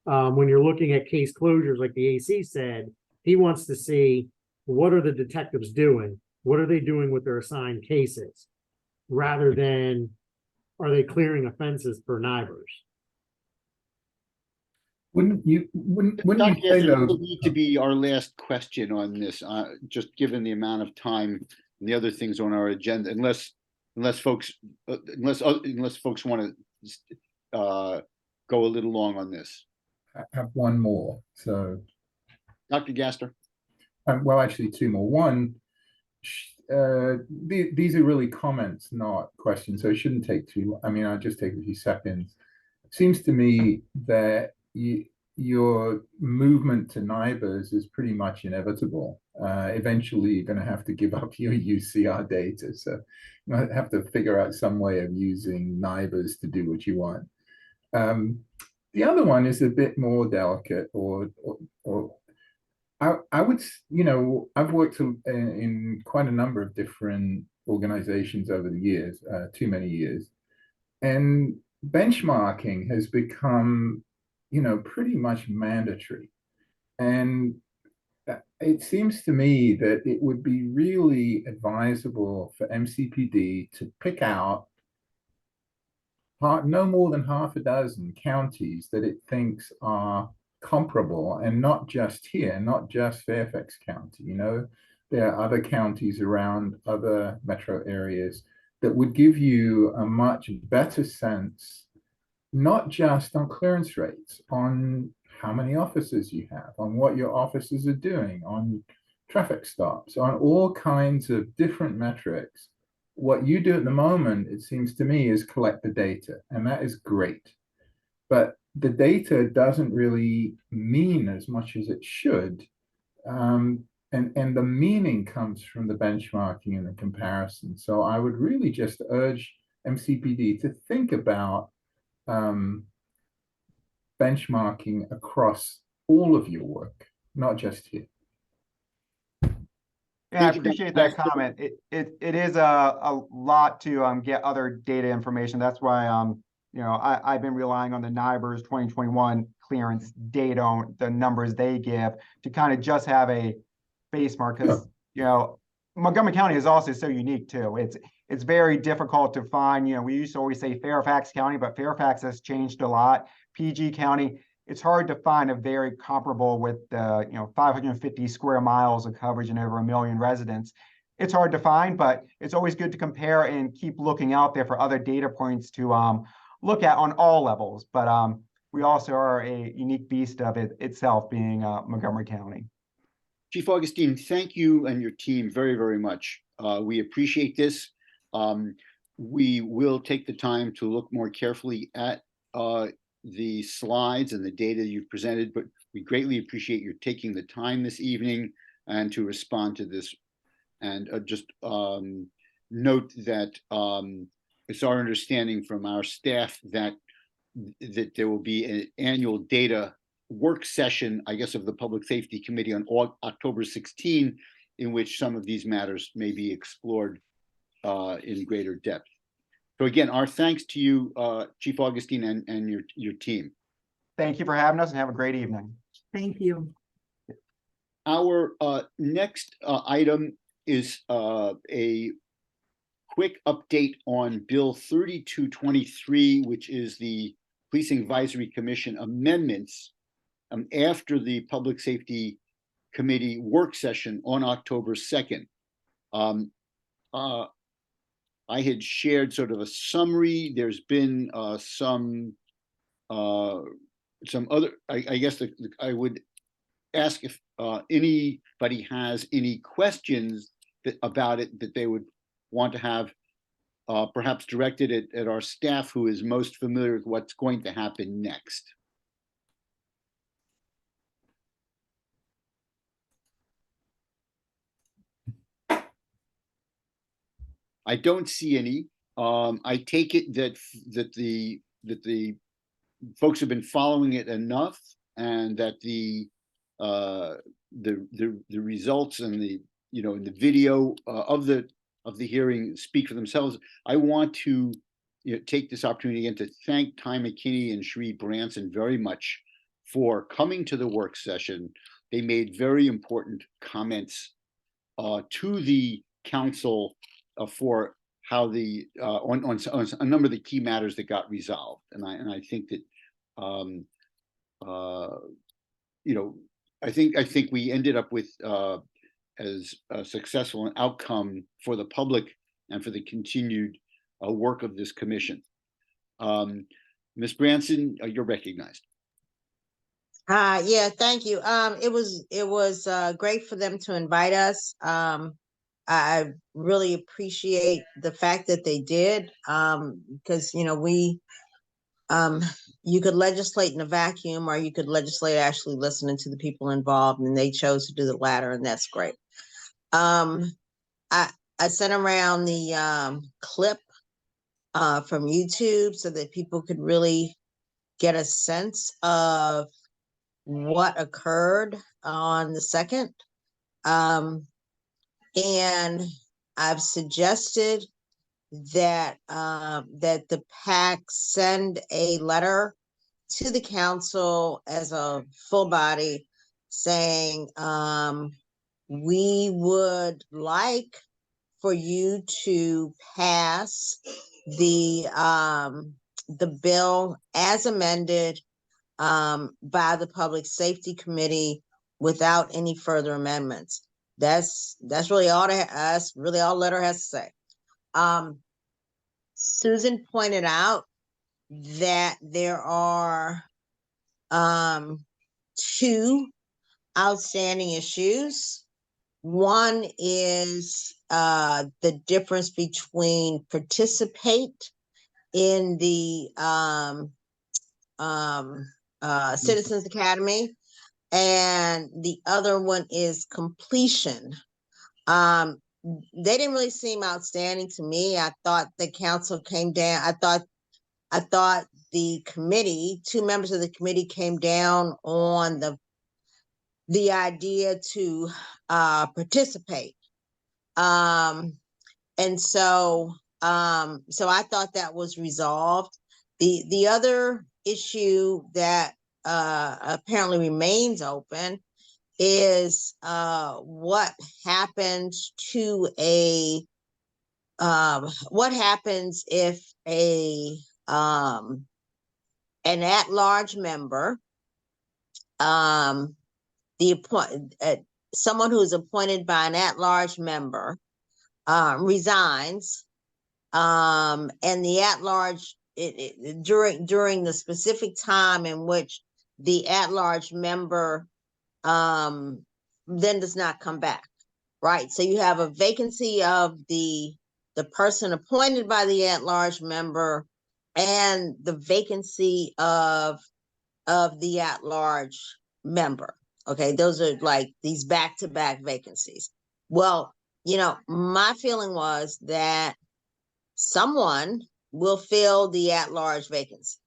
When you're looking at case closures, like the AC said, he wants to see, what are the detectives doing? What are they doing with their assigned cases? Rather than, are they clearing offenses for NIBRS? Wouldn't you Dr. say Gaster, though? this will need to be our last question on this, just given the amount of time and the other things on our agenda, unless folks want to go a little long on this. I have one more. So, Dr. Gaster? well, actually, two more. One, these are really comments, not questions, so it shouldn't take too. I mean, I'll just take a few seconds. It seems to me that your movement to NIBRS is pretty much inevitable. Eventually, you're going to have to give up your UCR data, so you have to figure out some way of using NIBRS to do what you want. The other one is a bit more delicate, or I would, I've worked in quite a number of different organizations over the years, too many years, and benchmarking has become, pretty much mandatory. And it seems to me that it would be really advisable for MCPD to pick out no more than half a dozen counties that it thinks are comparable, and not just here, not just Fairfax County. There are other counties around other metro areas that would give you a much better sense, not just on clearance rates, on how many officers you have, on what your officers are doing, on traffic stops, on all kinds of different metrics. What you do at the moment, it seems to me, is collect the data, and that is great. But the data doesn't really mean as much as it should. And the meaning comes from the benchmarking and the comparison. So I would really just urge MCPD to think about benchmarking across all of your work, not just here. Yeah, I appreciate that comment. It is a lot to get other data information. That's why I've been relying on the NIBRS 2021 clearance data, the numbers they give, to kind of just have a base mark, because Montgomery County is also so unique too. It's very difficult to find. We used to always say Fairfax County, but Fairfax has changed a lot. PG County, it's hard to find a very comparable with 550 square miles of coverage and over 1 million residents. It's hard to find, but it's always good to compare and keep looking out there for other data points to look at on all levels. But we also are a unique beast of it itself, being Montgomery County. Chief Augustine, thank you and your team very, very much. We appreciate this. We will take the time to look more carefully at the slides and the data you've presented, but we greatly appreciate your taking the time this evening and to respond to this. And just note that it's our understanding from our staff that there will be an annual data work session, I guess, of the Public Safety Committee on October 16, in which some of these matters may be explored in greater depth. So again, our thanks to you, Chief Augustine, and your team. Thank you for having us, and have a great evening. Thank you. Our next item is a quick update on Bill 3223, which is the Policing Advisory Commission amendments after the Public Safety Committee work session on October 2nd. I had shared sort of a summary. There's been some other, I guess I would ask if anybody has any questions about it that they would want to have perhaps directed at our staff who is most familiar with what's going to happen next. I don't see any. I take it that the folks have been following it enough, and that the results and the the video of the hearing speak for themselves. I want to take this opportunity again to thank Ty McKinney and Sheree Branson very much for coming to the work session. They made very important comments to the council for how the on a number of the key matters that got resolved, and I think that I think we ended up with as successful an outcome for the public and for the continued work of this commission. Ms. Branson, you're recognized. Yeah, thank you. It was great for them to invite us. I really appreciate the fact that they did, because you could legislate in a vacuum, or you could legislate actually listening to the people involved, and they chose to do the latter, and that's great. I sent around the clip from YouTube so that people could really get a sense of what occurred on the 2nd. And I've suggested that that the PAC send a letter to the council as a full body saying we would like for you to pass the bill as amended by the Public Safety Committee without any further amendments. That's really all really all the letter has to say. Susan pointed out that there are 2 outstanding issues. One is the difference between participate in the Citizens Academy, and the other one is completion. They didn't really seem outstanding to me. I thought the council came down. I thought the committee, 2 members of the committee came down on the idea to participate. And so I thought that was resolved. The other issue that apparently remains open is what happens if an at-large member, someone who is appointed by an at-large member resigns, and the at-large during the specific time in which the at-large member then does not come back, right? So you have a vacancy of the person appointed by the at-large member and the vacancy of the at-large member. Okay, those are like these back-to-back vacancies. Well, my feeling was that someone will fill the at-large vacancy.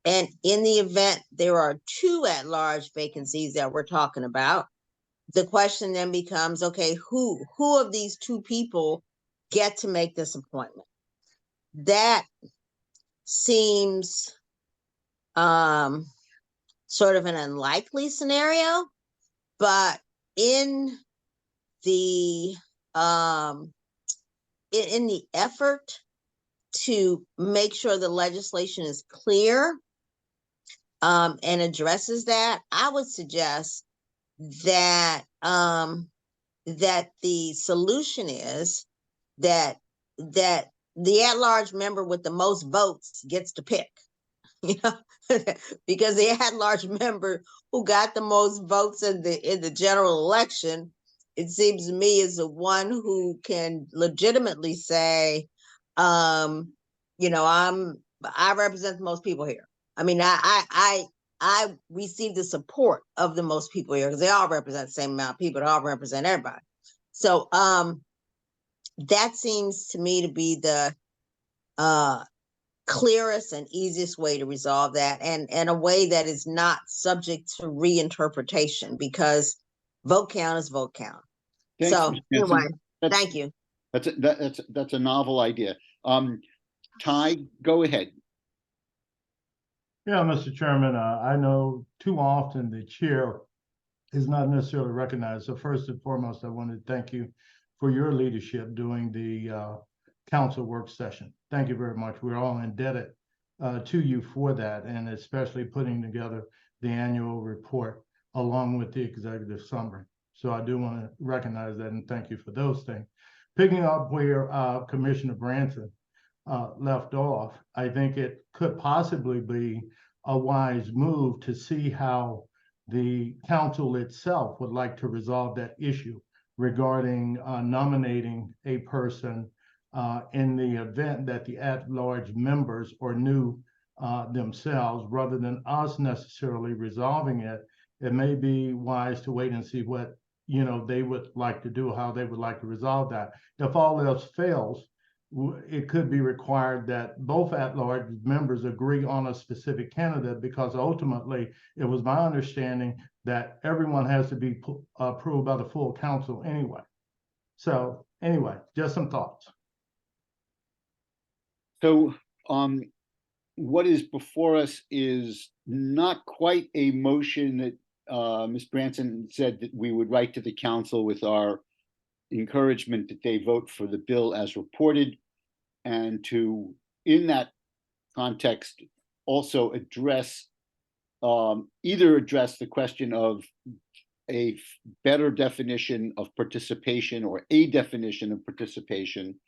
And in the event there are 2 at-large vacancies that we're talking about, the question then becomes, okay, who of these 2 people get to make this appointment? That seems sort of an unlikely scenario, but in the in the effort to make sure the legislation is clear and addresses that, I would suggest that that the solution is that the at-large member with the most votes gets to pick. You know, because the at-large member who got the most votes in the general election, it seems to me, is the one who can legitimately say, you know, I represent the most people here. I mean, I receive the support of the most people here because they all represent the same amount of people. They all represent everybody. So that seems to me to be the clearest and easiest way to resolve that, and a way that is not subject to reinterpretation, because vote count is vote count. Thanks, So Ms. Benson. anyway, That's- thank you. That's a novel idea. Ty, go ahead. Yeah, Mr. Chairman, I know too often the chair is not necessarily recognized. So first and foremost, I want to thank you for your leadership during the council work session. Thank you very much. We're all indebted to you for that, and especially putting together the annual report along with the executive summary. So I do want to recognize that and thank you for those things. Picking up where Commissioner Branson left off, I think it could possibly be a wise move to see how the council itself would like to resolve that issue regarding nominating a person in the event that the at-large members are new themselves, rather than us necessarily resolving it. It may be wise to wait and see what, you know, they would like to do, how they would like to resolve that. If all else fails, it could be required that both at-large members agree on a specific candidate, because ultimately it was my understanding that everyone has to be approved by the full council anyway. So anyway, just some thoughts. So, what is before us is not quite a motion that Ms. Branson said that we would write to the council with our encouragement that they vote for the bill as reported, and to, in that context, also address, either address the question of a better definition of participation or a definition of participation,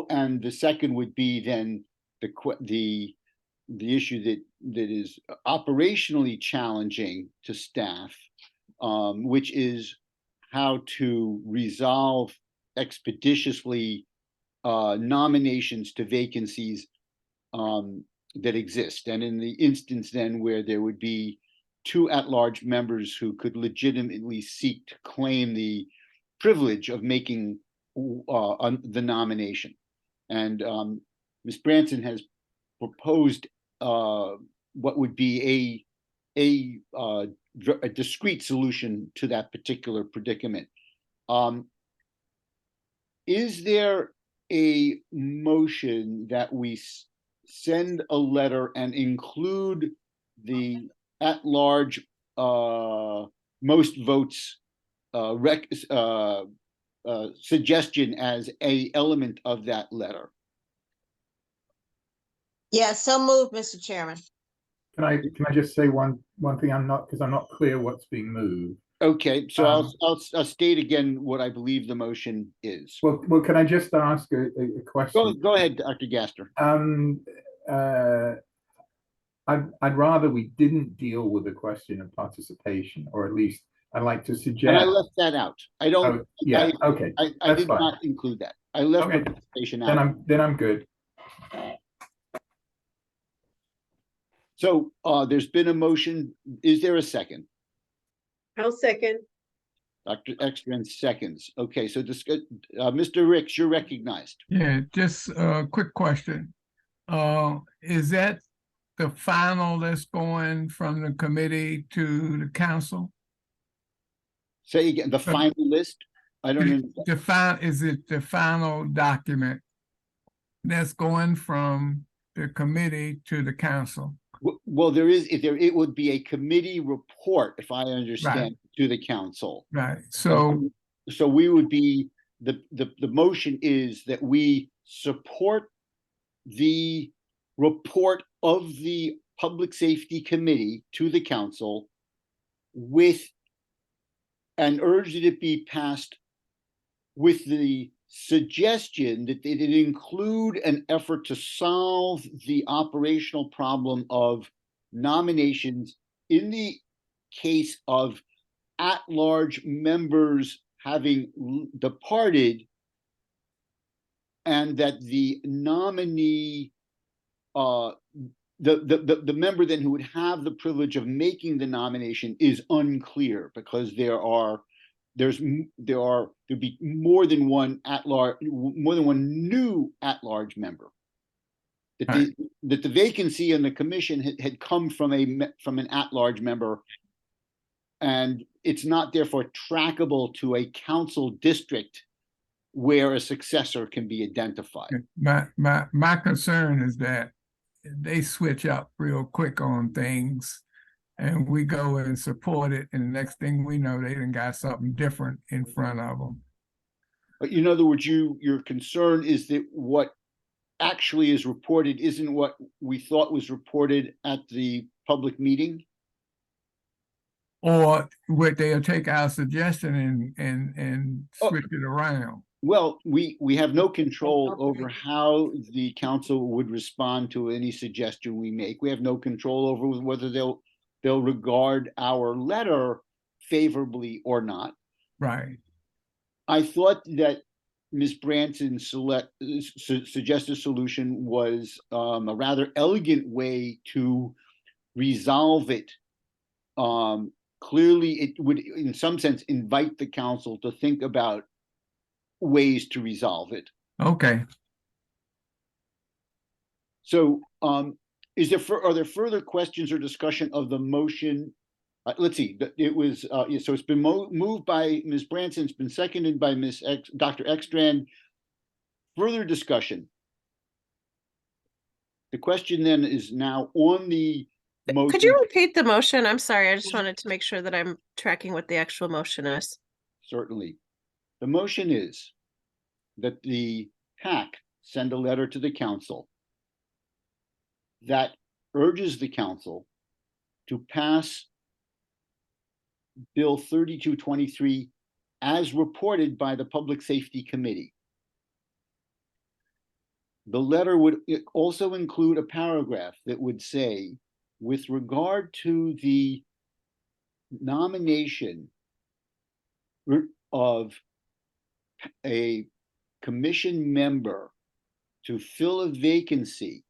and the second would be then the issue that is operationally challenging to staff, which is how to resolve expeditiously nominations to vacancies that exist. And in the instance then where there would be two at-large members who could legitimately seek to claim the privilege of making the nomination. And Ms. Branson has proposed what would be a discrete solution to that particular predicament. Is there a motion that we send a letter and include the at-large most votes suggestion as a element of that letter? Yeah, so moved, Mr. Chairman. Can I just say one thing? I'm not clear what's being moved. Okay, so I'll state again what I believe the motion is. Well, can I just ask a question? Go ahead, Dr. Gaster. I'd rather we didn't deal with the question of participation, or at least I'd like to suggest. And I left that out. I don't. Oh, yeah. Okay. I did not include that. I left Okay. participation out. Then I'm good. So there's been a motion. Is there a second? I'll second. Dr. Ekstrand seconds. Okay, so Mr. Ricks, you're recognized. Yeah, just a quick question. Is that the final that's going from the committee to the council? Say again, the final list? I don't understand. Is it the final document that's going from the committee to the council? Well, it would be a committee report, if I understand, to the council. Right, so we would be the motion is that we support the report of the Public Safety Committee to the council with, and urge that it be passed with the suggestion that it include an effort to solve the operational problem of nominations in the case of at-large members having departed, and that the nominee, the member then who would have the privilege of making the nomination is unclear, because there'd be more than one new at-large member. That the vacancy in the commission had come from an at-large member, and it's not therefore trackable to a council district where a successor can be identified. My concern is that they switch up real quick on things, and we go and support it, and the next thing we know, they done got something different in front of them. But in other words, your concern is that what actually is reported isn't what we thought was reported at the public meeting? Or would they take our suggestion and switch it around? Well, we have no control over how the council would respond to any suggestion we make. We have no control over whether they'll regard our letter favorably or not. Right. I thought that Ms. Branson's suggested solution was a rather elegant way to resolve it. Clearly, it would, in some sense, invite the council to think about ways to resolve it. Okay. So, are there further questions or discussion of the motion? Let's see. It was so it's been moved by Ms. Branson. It's been seconded by Dr. Ekstrand. Further discussion. The question then is now on the motion. Could you repeat the motion? I'm sorry. I just wanted to make sure that I'm tracking what the actual motion is. Certainly. The motion is that the PAC send a letter to the council that urges the council to pass Bill 3223 as reported by the Public Safety Committee. The letter would also include a paragraph that would say, with regard to the nomination of a commission member to fill a vacancy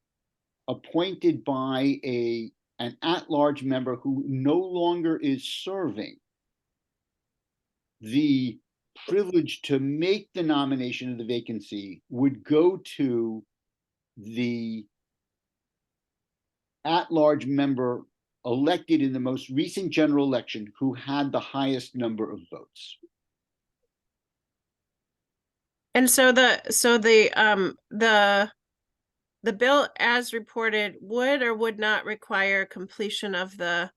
appointed by an at-large member who no longer is serving, the privilege to make the nomination of the vacancy would go to the at-large member elected in the most recent general election who had the highest number of votes. And so the bill as reported would or would not require completion of the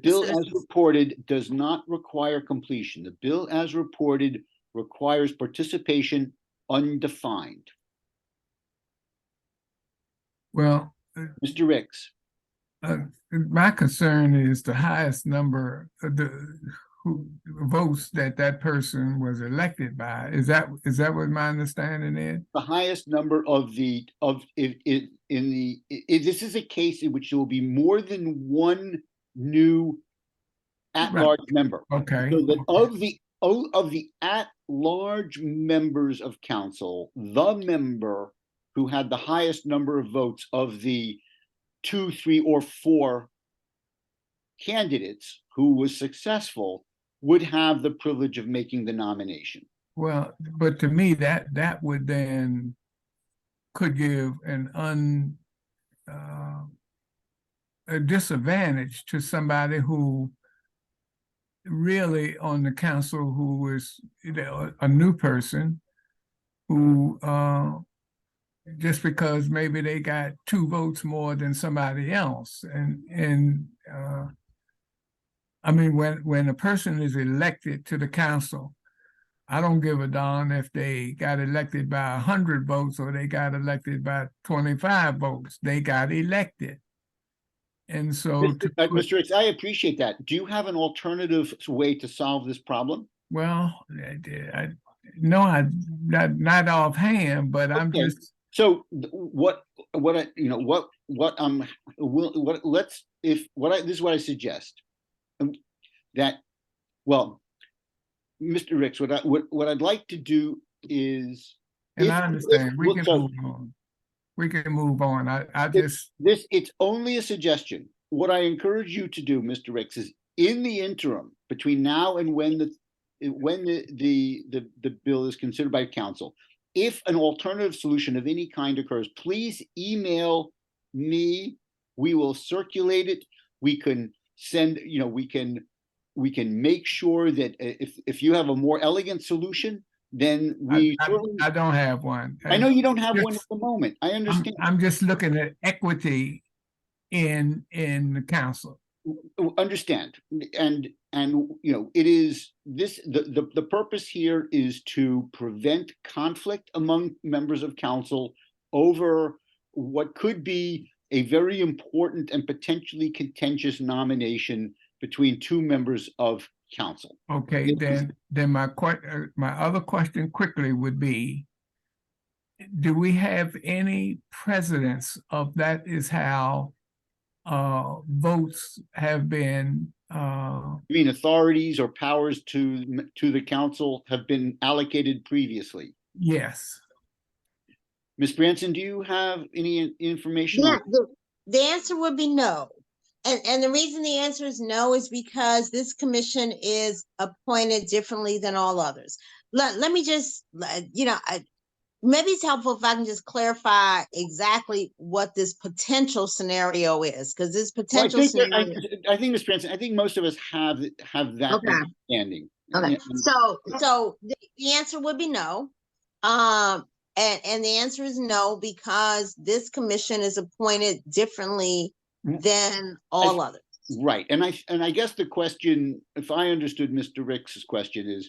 bill as reported does not require completion. The bill as reported requires participation undefined. Well, Mr. Ricks. My concern is the highest number of the votes that person was elected by. Is that what my understanding is? The highest number this is a case in which there will be more than one new at-large member. Okay. So that of the at-large members of council, the member who had the highest number of votes of the 2, 3, or 4 candidates who was successful would have the privilege of making the nomination. Well, but to me, that would then could give a disadvantage to somebody who really on the council who is, a new person who just because maybe they got 2 votes more than somebody else. And I mean, when a person is elected to the council, I don't give a darn if they got elected by 100 votes or they got elected by 25 votes. They got elected. And so, Mr. Ricks, I appreciate that. Do you have an alternative way to solve this problem? well, not offhand, but I'm Okay. just, So what I, you know, what let's, this is what I suggest. That, well, Mr. Ricks, what I'd like to do is. and if- I understand, we look, can so move on. We can move on. I just, it's only a suggestion. What I encourage you to do, Mr. Ricks, is in the interim between now and when the bill is considered by council, if an alternative solution of any kind occurs, please email me. We will circulate it. We can send, you know, we can make sure that if you have a more elegant solution, then we I don't have one. I know you don't have one at Just- the moment. I understand. I'm just looking at equity in the council. Understand, and you know, it is this, the purpose here is to prevent conflict among members of council over what could be a very important and potentially contentious nomination between two members of council. Okay, then my other question quickly would be, do we have any precedents of that is how votes have been I mean, authorities or powers to the council have been allocated previously. yes. Ms. Branson, do you have any information? Yeah, on- the answer would be no. And the reason the answer is no is because this commission is appointed differently than all others. Let me just, maybe it's helpful if I can just clarify exactly what this potential scenario is, because this Well, potential scenario. I think, Ms. Branson, I think most of us have that Okay. understanding. Okay, Yeah, so the answer would be no. And the answer is no, because this commission is appointed differently than all others. Right, and I guess the question, if I understood Mr. Ricks's question, is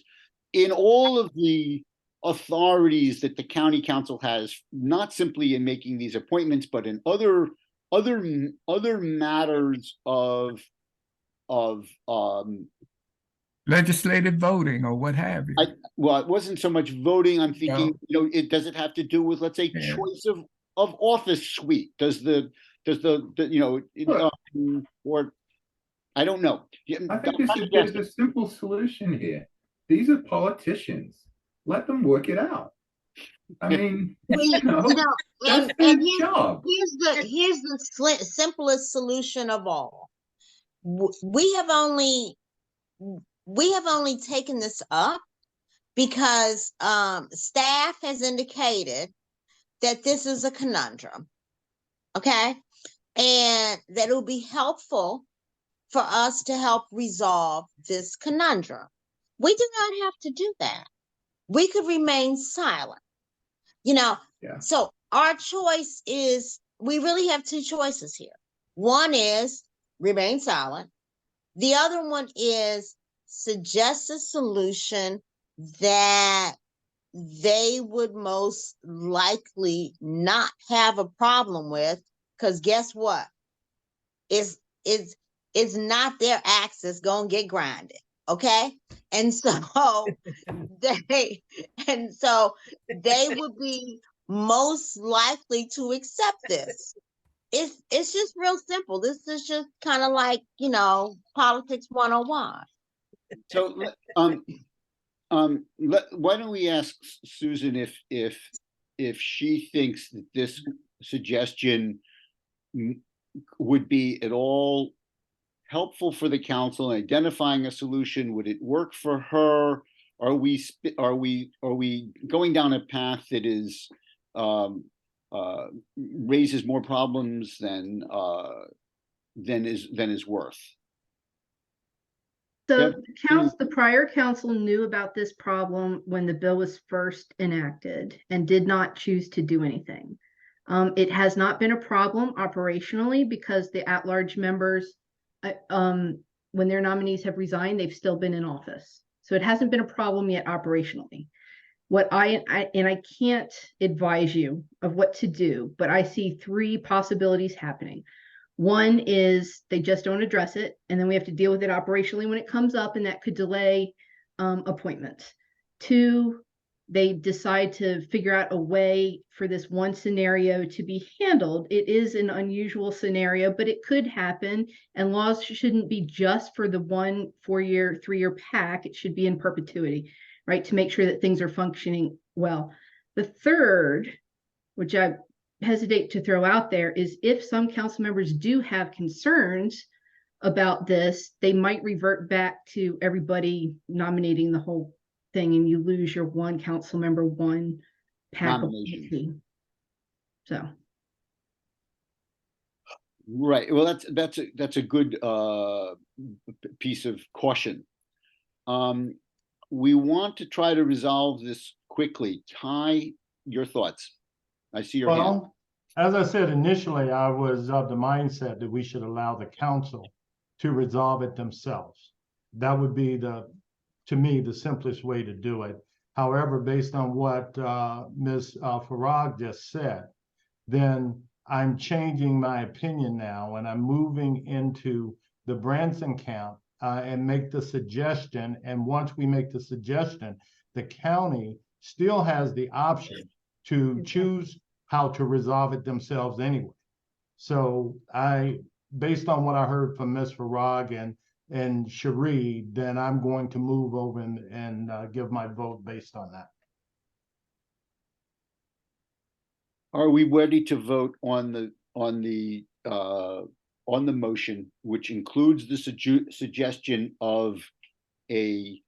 in all of the authorities that the county council has, not simply in making these appointments, but in other matters of Legislative voting or what have you. well, it wasn't so much voting. I'm thinking, you know, does it have to do with, let's say, Yeah. choice of office suite? Does the you know, Look. or I don't know. Yeah, I think I'm there's a simple solution here. These are politicians. Let them work it out. I mean, you know, that's And their here's job. here's the simplest solution of all. We have only taken this up because staff has indicated that this is a conundrum, okay? And that it will be helpful for us to help resolve this conundrum. We do not have to do that. We could remain silent, you know? Yeah. So our choice is, we really have two choices here. One is remain silent. The other one is suggest a solution that they would most likely not have a problem with, because guess what? It's not their axe that's gonna get grinded, okay? And so they would be most likely to accept this. It's just real simple. This is just kind of like, you know, politics 101. So, why don't we ask Susan if she thinks that this suggestion would be at all helpful for the council in identifying a solution? Would it work for her? Are we going down a path that is raises more problems than is worth? So Yep. the prior council knew about this problem when the bill was first enacted and did not choose to do anything. It has not been a problem operationally because the at-large members, when their nominees have resigned, they've still been in office. So it hasn't been a problem yet operationally. What I can't advise you of what to do, but I see three possibilities happening. One is they just don't address it, and then we have to deal with it operationally when it comes up, and that could delay appointments. Two, they decide to figure out a way for this one scenario to be handled. It is an unusual scenario, but it could happen, and laws shouldn't be just for the 1 4-year, 3-year pack. It should be in perpetuity, right, to make sure that things are functioning well. The third, which I hesitate to throw out there, is if some council members do have concerns about this, they might revert back to everybody nominating the whole thing, and you lose your one council member, one pack of Nomination. fee. So Right. Well, that's a good piece of caution. We want to try to resolve this quickly. Ty, your thoughts? I see your hand. Well, as I said initially, I was of the mindset that we should allow the council to resolve it themselves. That would be to me, the simplest way to do it. However, based on what Ms. Farag just said, then I'm changing my opinion now, and I'm moving into the Branson count and make the suggestion. And once we make the suggestion, the county still has the option to choose how to resolve it themselves anyway. So based on what I heard from Ms. Farag and Cherie, then I'm going to move over and give my vote based on that. Are we ready to vote on the motion, which includes the suggestion of a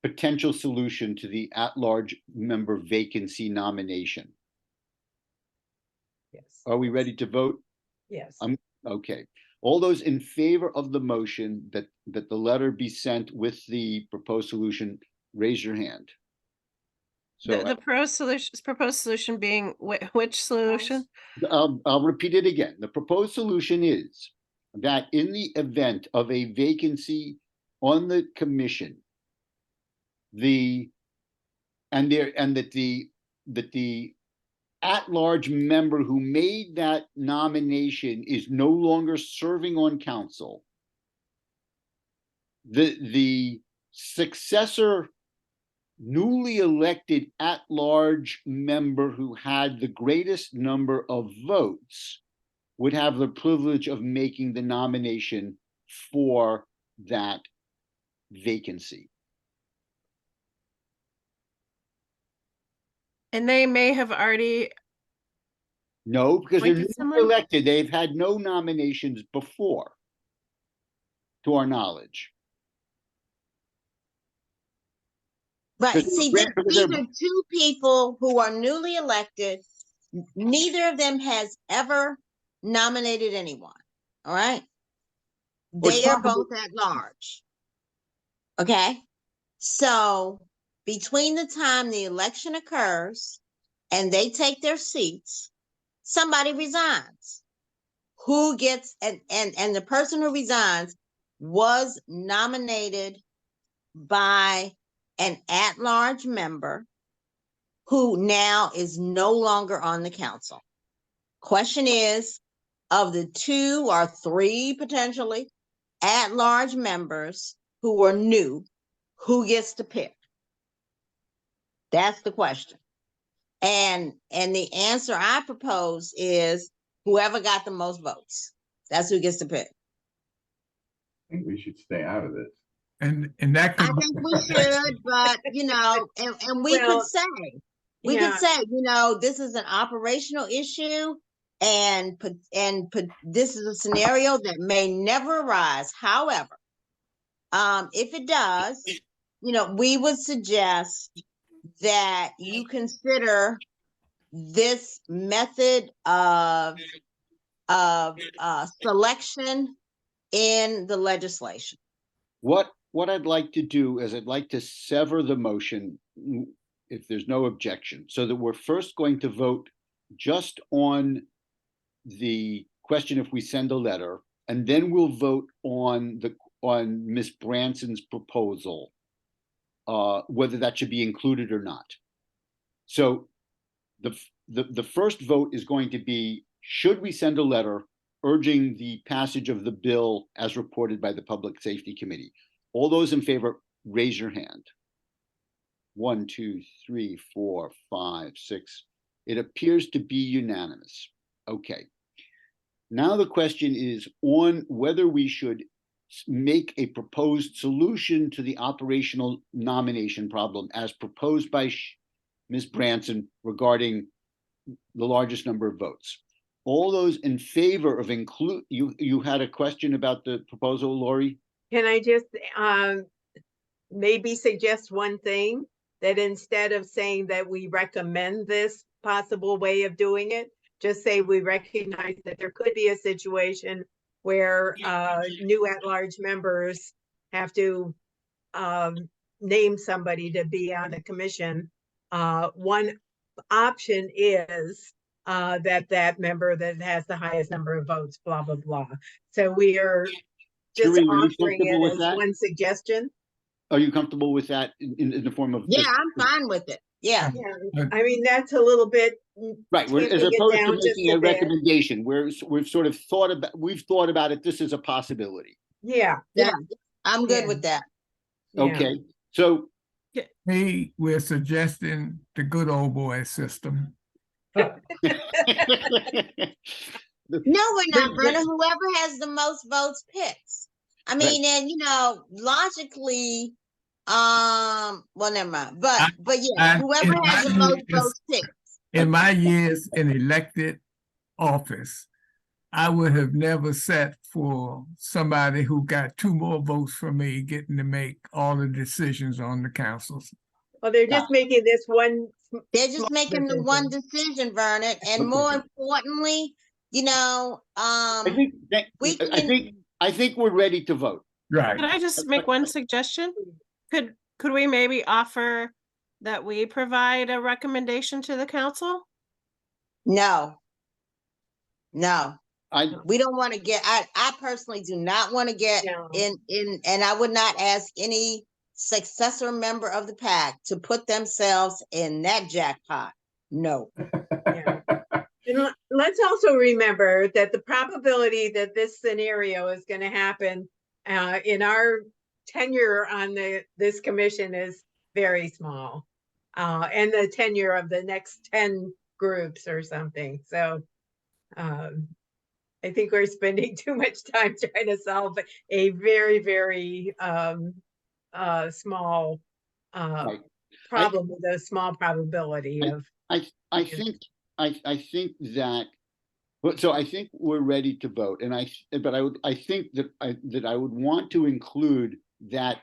potential solution to the at-large member vacancy nomination? Yes. Are we ready to vote? Yes. Okay. All those in favor of the motion that the letter be sent with the proposed solution, raise your hand. So The proposed solution being which solution? I'll repeat it again. The proposed solution is that in the event of a vacancy on the commission, that the at-large member who made that nomination is no longer serving on council. The successor newly elected at-large member who had the greatest number of votes would have the privilege of making the nomination for that vacancy. And they may have already, No, because they're Appointed newly someone? elected. They've had no nominations before, to our knowledge. Right, Because see, they're- these are two people who are newly elected. Neither of them has ever nominated anyone, all right? Well, it's They are possible- both at large. Okay, so between the time the election occurs and they take their seats, somebody resigns. Who gets, and the person who resigns was nominated by an at-large member who now is no longer on the council. Question is, of the 2 or 3 potentially at-large members who were new, who gets to pick? That's the question. And the answer I propose is whoever got the most votes. That's who gets to pick. I think we should stay out of this. And that I could, think we should, but and we Well, could say, this is an operational issue, and this is a scenario that may never arise. However, if it does, we would suggest that you consider this method of selection in the legislation. What I'd like to do is I'd like to sever the motion if there's no objection, so that we're first going to vote just on the question if we send a letter, and then we'll vote on Ms. Branson's proposal whether that should be included or not. So the first vote is going to be, should we send a letter urging the passage of the bill as reported by the Public Safety Committee? All those in favor, raise your hand. 1, 2, 3, 4, 5, 6. It appears to be unanimous. Okay. Now the question is on whether we should make a proposed solution to the operational nomination problem as proposed by Ms. Branson regarding the largest number of votes. All those in favor of you had a question about the proposal, Lori? Can I just maybe suggest one thing? That instead of saying that we recommend this possible way of doing it, just say we recognize that there could be a situation where new at-large members have to name somebody to be on the commission. One option is that member that has the highest number of votes, blah, blah, blah. So we are just Sheree, are you offering comfortable it with as that? one suggestion. Are you comfortable with that in the form of? Yeah, I'm fine with it. Yeah. Yeah, I mean, that's a little bit. Right, as tamping it opposed to down just making a bit. recommendation, we've sort of thought about it, this is a possibility. Yeah. Yeah, I'm good Yeah. with that. Yeah. Okay, so We're suggesting the good old boy system. No, we're not, Brenna. Whoever has the most votes picks. I mean, and logically, well, never mind. But yeah, whoever has the most votes picks. In my years in elected office, I would have never set for somebody who got 2 more votes from me getting to make all the decisions on the councils. Well, they're just making this one. They're just small making the decision. one decision, Vernon, and more importantly, I think we're ready to vote. Right. Could I just make one suggestion? Could we maybe offer that we provide a recommendation to the council? No, I we don't want to get. I personally do not want to get No. in, and I would not ask any successor member of the PAC to put themselves in that jackpot. No. Yeah. And let's also remember that the probability that this scenario is going to happen in our tenure on this commission is very small, and the tenure of the next 10 groups or something. So I think we're spending too much time trying to solve a very, very small Right. problem with a small probability of. I think that, so I think we're ready to vote, and I think that I would want to include that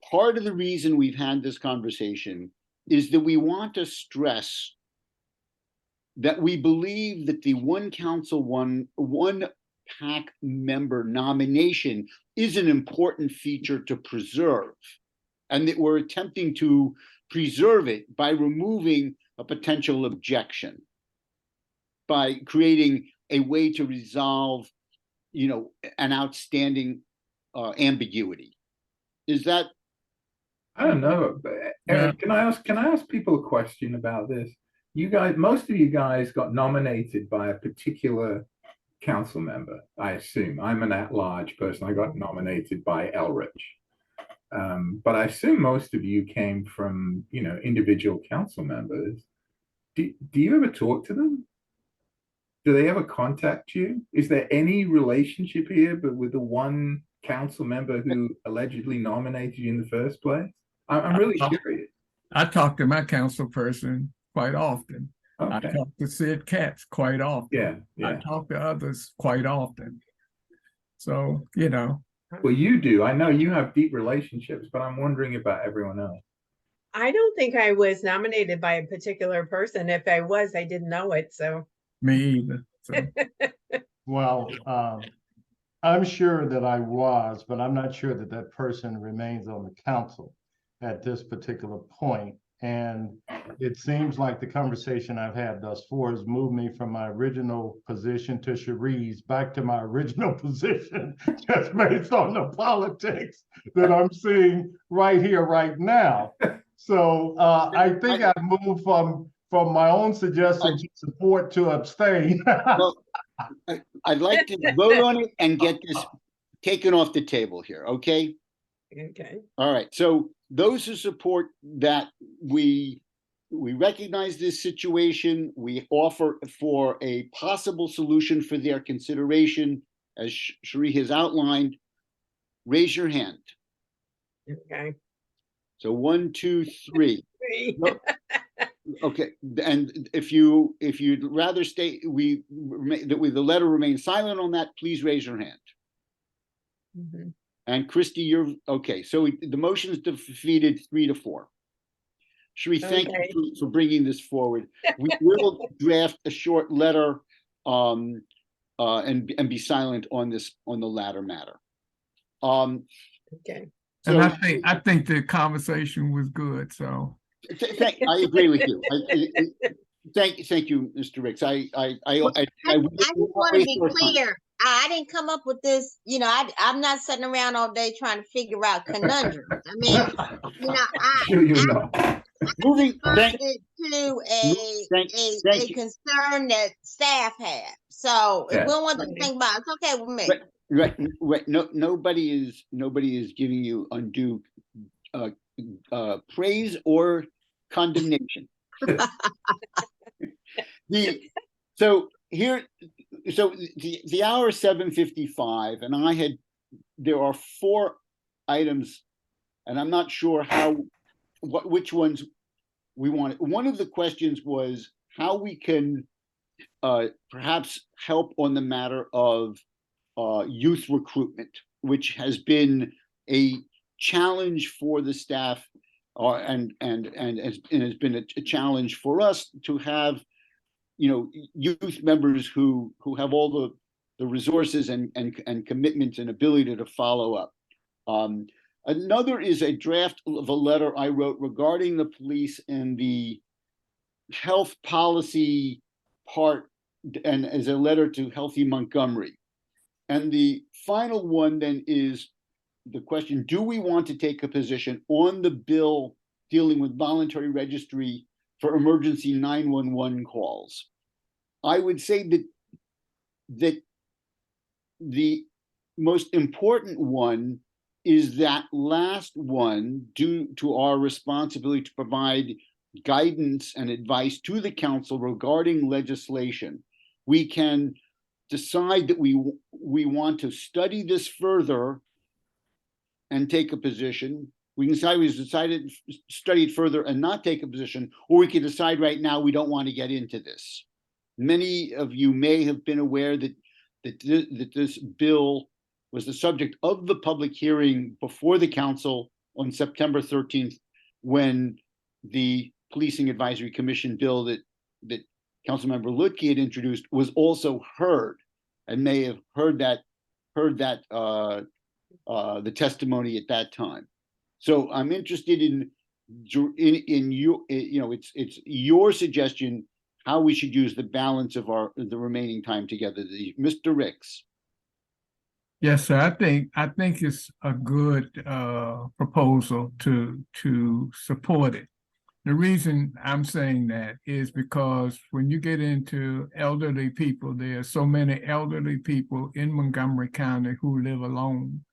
part of the reason we've had this conversation is that we want to stress that we believe that the one council, one PAC member nomination is an important feature to preserve, and that we're attempting to preserve it by removing a potential objection, by creating a way to resolve, an outstanding ambiguity. Is that? I don't know, but Eric, can I ask people a question about this? You guys, most of you guys got nominated by a particular council member, I assume. I'm an at-large person. I got nominated by Elrich. But I assume most of you came from, individual council members. Do you ever talk to them? Do they ever contact you? Is there any relationship here but with the one council member who allegedly nominated you in the first place? I'm really curious. I talk to my council person quite often. I Okay. talk to Sid Katz quite often. Yeah. I talk to others quite often. So, Well, you do. I know you have deep relationships, but I'm wondering about everyone else. I don't think I was nominated by a particular person. If I was, I didn't know it, so. me either. So, Well, I'm sure that I was, but I'm not sure that that person remains on the council at this particular point. And it seems like the conversation I've had thus far has moved me from my original position to Cherie's back to my original position, just based on the politics that I'm seeing right here, right now. So I think I've moved from my own suggestion to support to abstain. Well, I'd like to vote on it and get this taken off the table here, okay? Okay. All right, so those who support that we recognize this situation, we offer for a possible solution for their consideration, as Cherie has outlined, raise your hand. Okay. So 1, 2, 3. No, okay, and if you'd rather stay, the letter remains silent on that, please raise your hand. Mhm. And Christy, you're okay. So the motion is defeated 3-4. Cherie, thank Okay. you for bringing this forward. We will draft a short letter and be silent on the latter matter. Okay. So And I think the conversation was good, so. I agree with you. Thank you, Mr. Ricks. I just want to be clear. I didn't come up with this, you know, I'm not sitting around all day trying to figure out conundrums. I mean, you know, Moving it to a concern that staff had. So if we don't want to think about it, it's okay with me. Right. No, nobody is giving you undue praise or condemnation. The hour is 7:55, and there are 4 items, and I'm not sure which ones we want. One of the questions was how we can perhaps help on the matter of youth recruitment, which has been a challenge for the staff, and has been a challenge for us to have, you know, youth members who have all the resources and commitment and ability to follow up. Another is a draft of a letter I wrote regarding the police and the health policy part, and as a letter to Healthy Montgomery. And the final one then is the question, do we want to take a position on the bill dealing with voluntary registry for emergency 911 calls? I would say that the most important one is that last one, due to our responsibility to provide guidance and advice to the council regarding legislation. We can decide that we want to study this further and take a position. We can decide study it further and not take a position, or we can decide right now we don't want to get into this. Many of you may have been aware that this bill was the subject of the public hearing before the council on September 13th, when the Policing Advisory Commission bill that Councilmember Lutke had introduced was also heard, and may have heard that the testimony at that time. So I'm interested in your, you know, it's your suggestion how we should use the balance of the remaining time together. Mr. Ricks. Yes, sir. I think it's a good proposal to support it. The reason I'm saying that is because when you get into elderly people, there are so many elderly people in Montgomery County who live alone.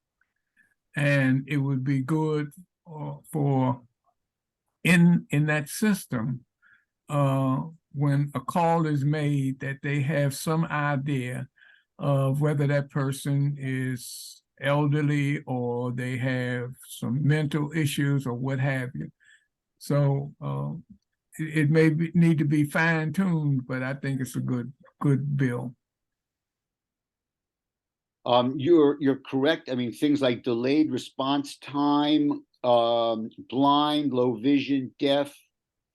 And it would be good for in that system, when a call is made, that they have some idea of whether that person is elderly or they have some mental issues or what have you. So it may need to be fine-tuned, but I think it's a good bill. You're correct. I mean, things like delayed response time, blind, low vision, deaf,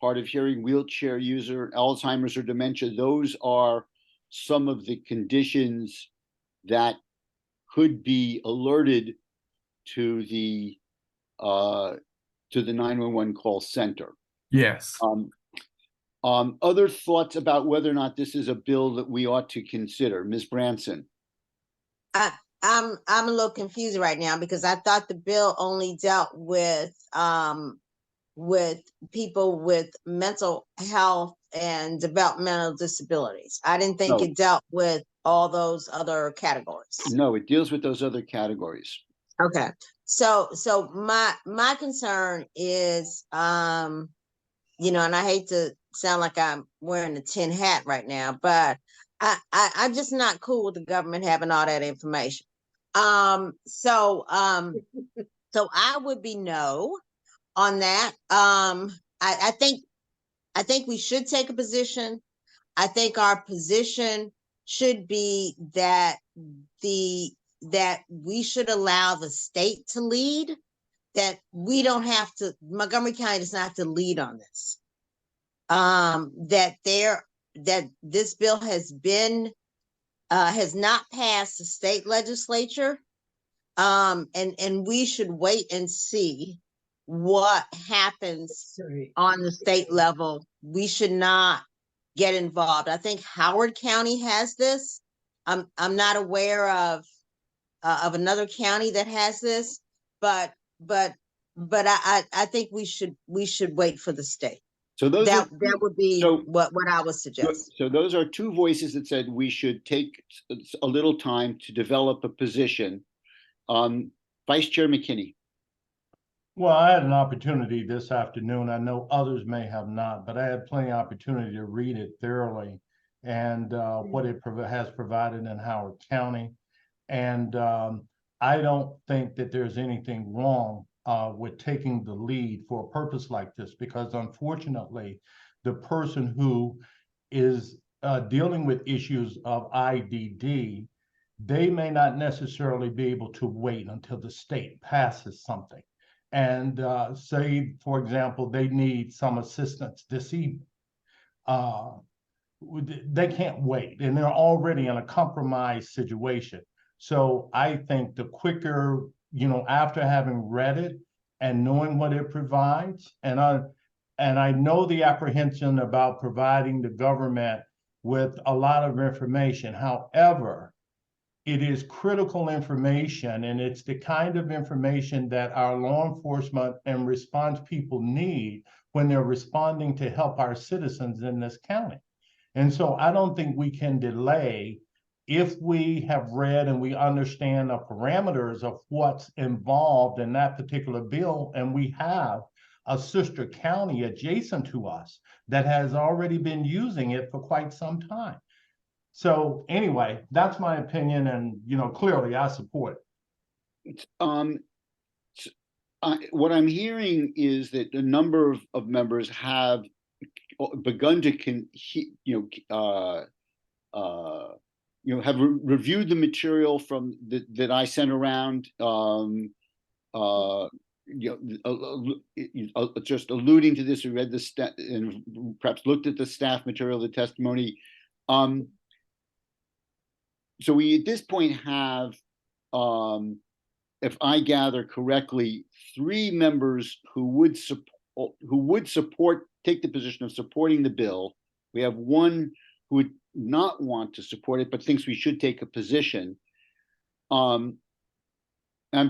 hard of hearing, wheelchair user, Alzheimer's or dementia, those are some of the conditions that could be alerted to the 911 call center. Yes. Other thoughts about whether or not this is a bill that we ought to consider? Ms. Branson? I'm a little confused right now because I thought the bill only dealt with people with mental health and developmental disabilities. I didn't think No. it dealt with all those other categories. No, it deals with those other categories. Okay. So my concern is, you know, and I hate to sound like I'm wearing a tin hat right now, but I'm just not cool with the government having all that information. So I would be no on that. I think we should take a position. I think our position should be that we should allow the state to lead, that we don't have to, Montgomery County does not have to lead on this. That this bill has not passed the state legislature. And we should wait and see what happens on the state level. We should not get involved. I think Howard County has this. I'm not aware of another county that has this, but I think we should wait for the state. So those That would be what I would suggest. So those are two voices that said we should take a little time to develop a position. Vice Chair McKinney. Well, I had an opportunity this afternoon. I know others may have not, but I had plenty of opportunity to read it thoroughly and what it has provided in Howard County. And I don't think that there's anything wrong with taking the lead for a purpose like this, because unfortunately, the person who is dealing with issues of IDD, they may not necessarily be able to wait until the state passes something. And say, for example, they need some assistance this evening. They can't wait, and they're already in a compromised situation. So I think the quicker, you know, after having read it and knowing what it provides, and I know the apprehension about providing the government with a lot of information. However, it is critical information, and it's the kind of information that our law enforcement and response people need when they're responding to help our citizens in this county. And so I don't think we can delay if we have read and we understand the parameters of what's involved in that particular bill, and we have a sister county adjacent to us that has already been using it for quite some time. So anyway, that's my opinion, and you know, clearly I support it. What I'm hearing is that a number of members have begun to have reviewed the material from that I sent around. Just alluding to this, we read the and perhaps looked at the staff material, the testimony. So we at this point have, if I gather correctly, 3 members who would support, take the position of supporting the bill. We have 1 who would not want to support it, but thinks we should take a position. I'm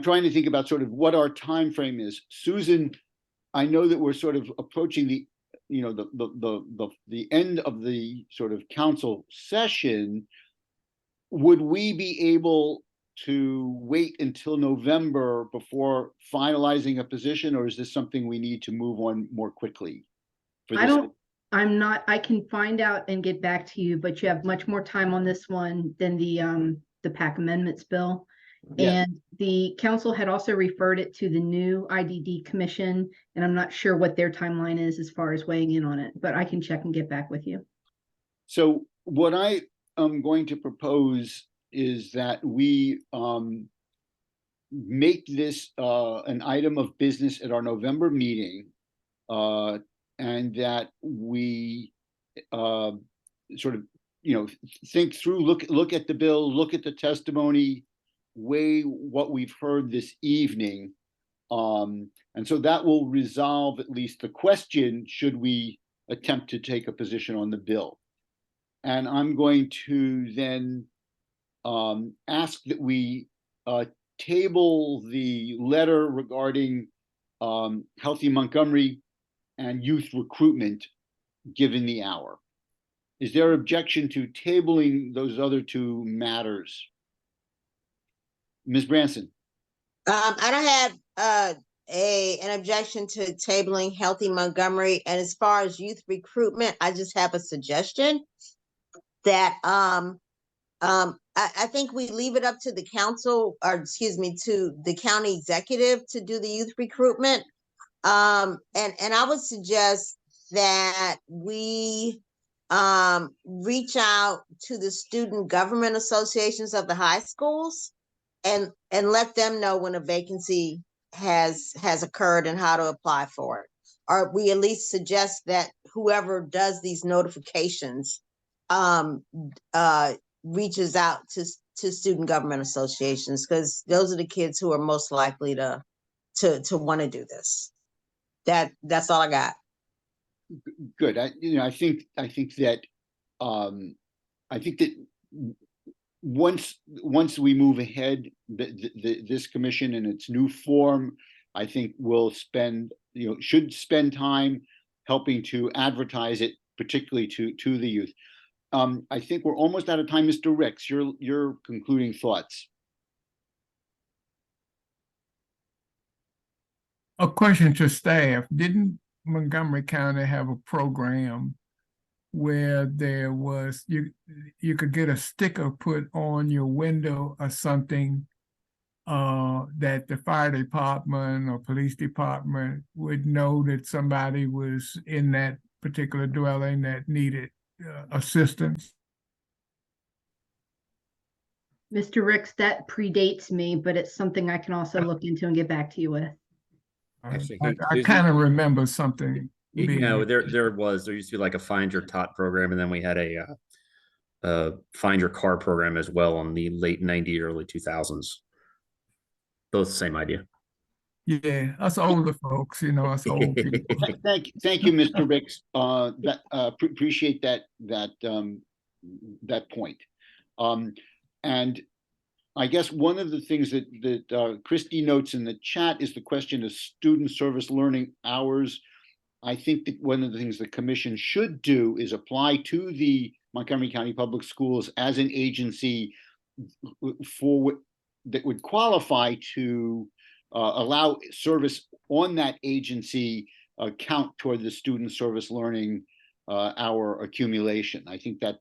trying to think about sort of what our time frame is. Susan, I know that we're sort of approaching the end of the sort of council session. Would we be able to wait until November before finalizing a position, or is this something we need to move on more quickly? I can find out and get back to you, but you have much more time on this one than the PAC amendments bill. Yes. And the council had also referred it to the new IDD commission, and I'm not sure what their timeline is as far as weighing in on it, but I can check and get back with you. So what I am going to propose is that we make this an item of business at our November meeting, and that we sort of, think through, look at the bill, look at the testimony, weigh what we've heard this evening, And so that will resolve at least the question, should we attempt to take a position on the bill? And I'm going to then ask that we table the letter regarding Healthy Montgomery and youth recruitment, given the hour. Is there objection to tabling those other two matters? Ms. Branson? I don't have an objection to tabling Healthy Montgomery. And as far as youth recruitment, I just have a suggestion that I think we leave it up to the council, or excuse me, to the county executive to do the youth recruitment. And I would suggest that we reach out to the student government associations of the high schools and let them know when a vacancy has occurred and how to apply for it. Or we at least suggest that whoever does these notifications reaches out to student government associations, because those are the kids who are most likely to want to do this. That's all I got. Good. I think that once we move ahead, this commission in its new form, I think we'll should spend time helping to advertise it, particularly to the youth. I think we're almost out of time. Mr. Ricks, your concluding thoughts. A question to staff. Didn't Montgomery County have a program where there was, you could get a sticker put on your window or something that the fire department or police department would know that somebody was in that particular dwelling that needed assistance? Mr. Ricks, that predates me, but it's something I can also look into and get back to you with. Actually, I kind of remember something. there used to be like a Find Your Tot program, and then we had a Find Your Car program as well in the late 90s, early 2000s. Both the same idea. Yeah, us older folks, us old people. Thank you, Mr. Ricks. Appreciate that point. And I guess one of the things that Christy notes in the chat is the question of student service learning hours. I think that one of the things the commission should do is apply to the Montgomery County Public Schools as an agency that would qualify to allow service on that agency count toward the student service learning hour accumulation. I think that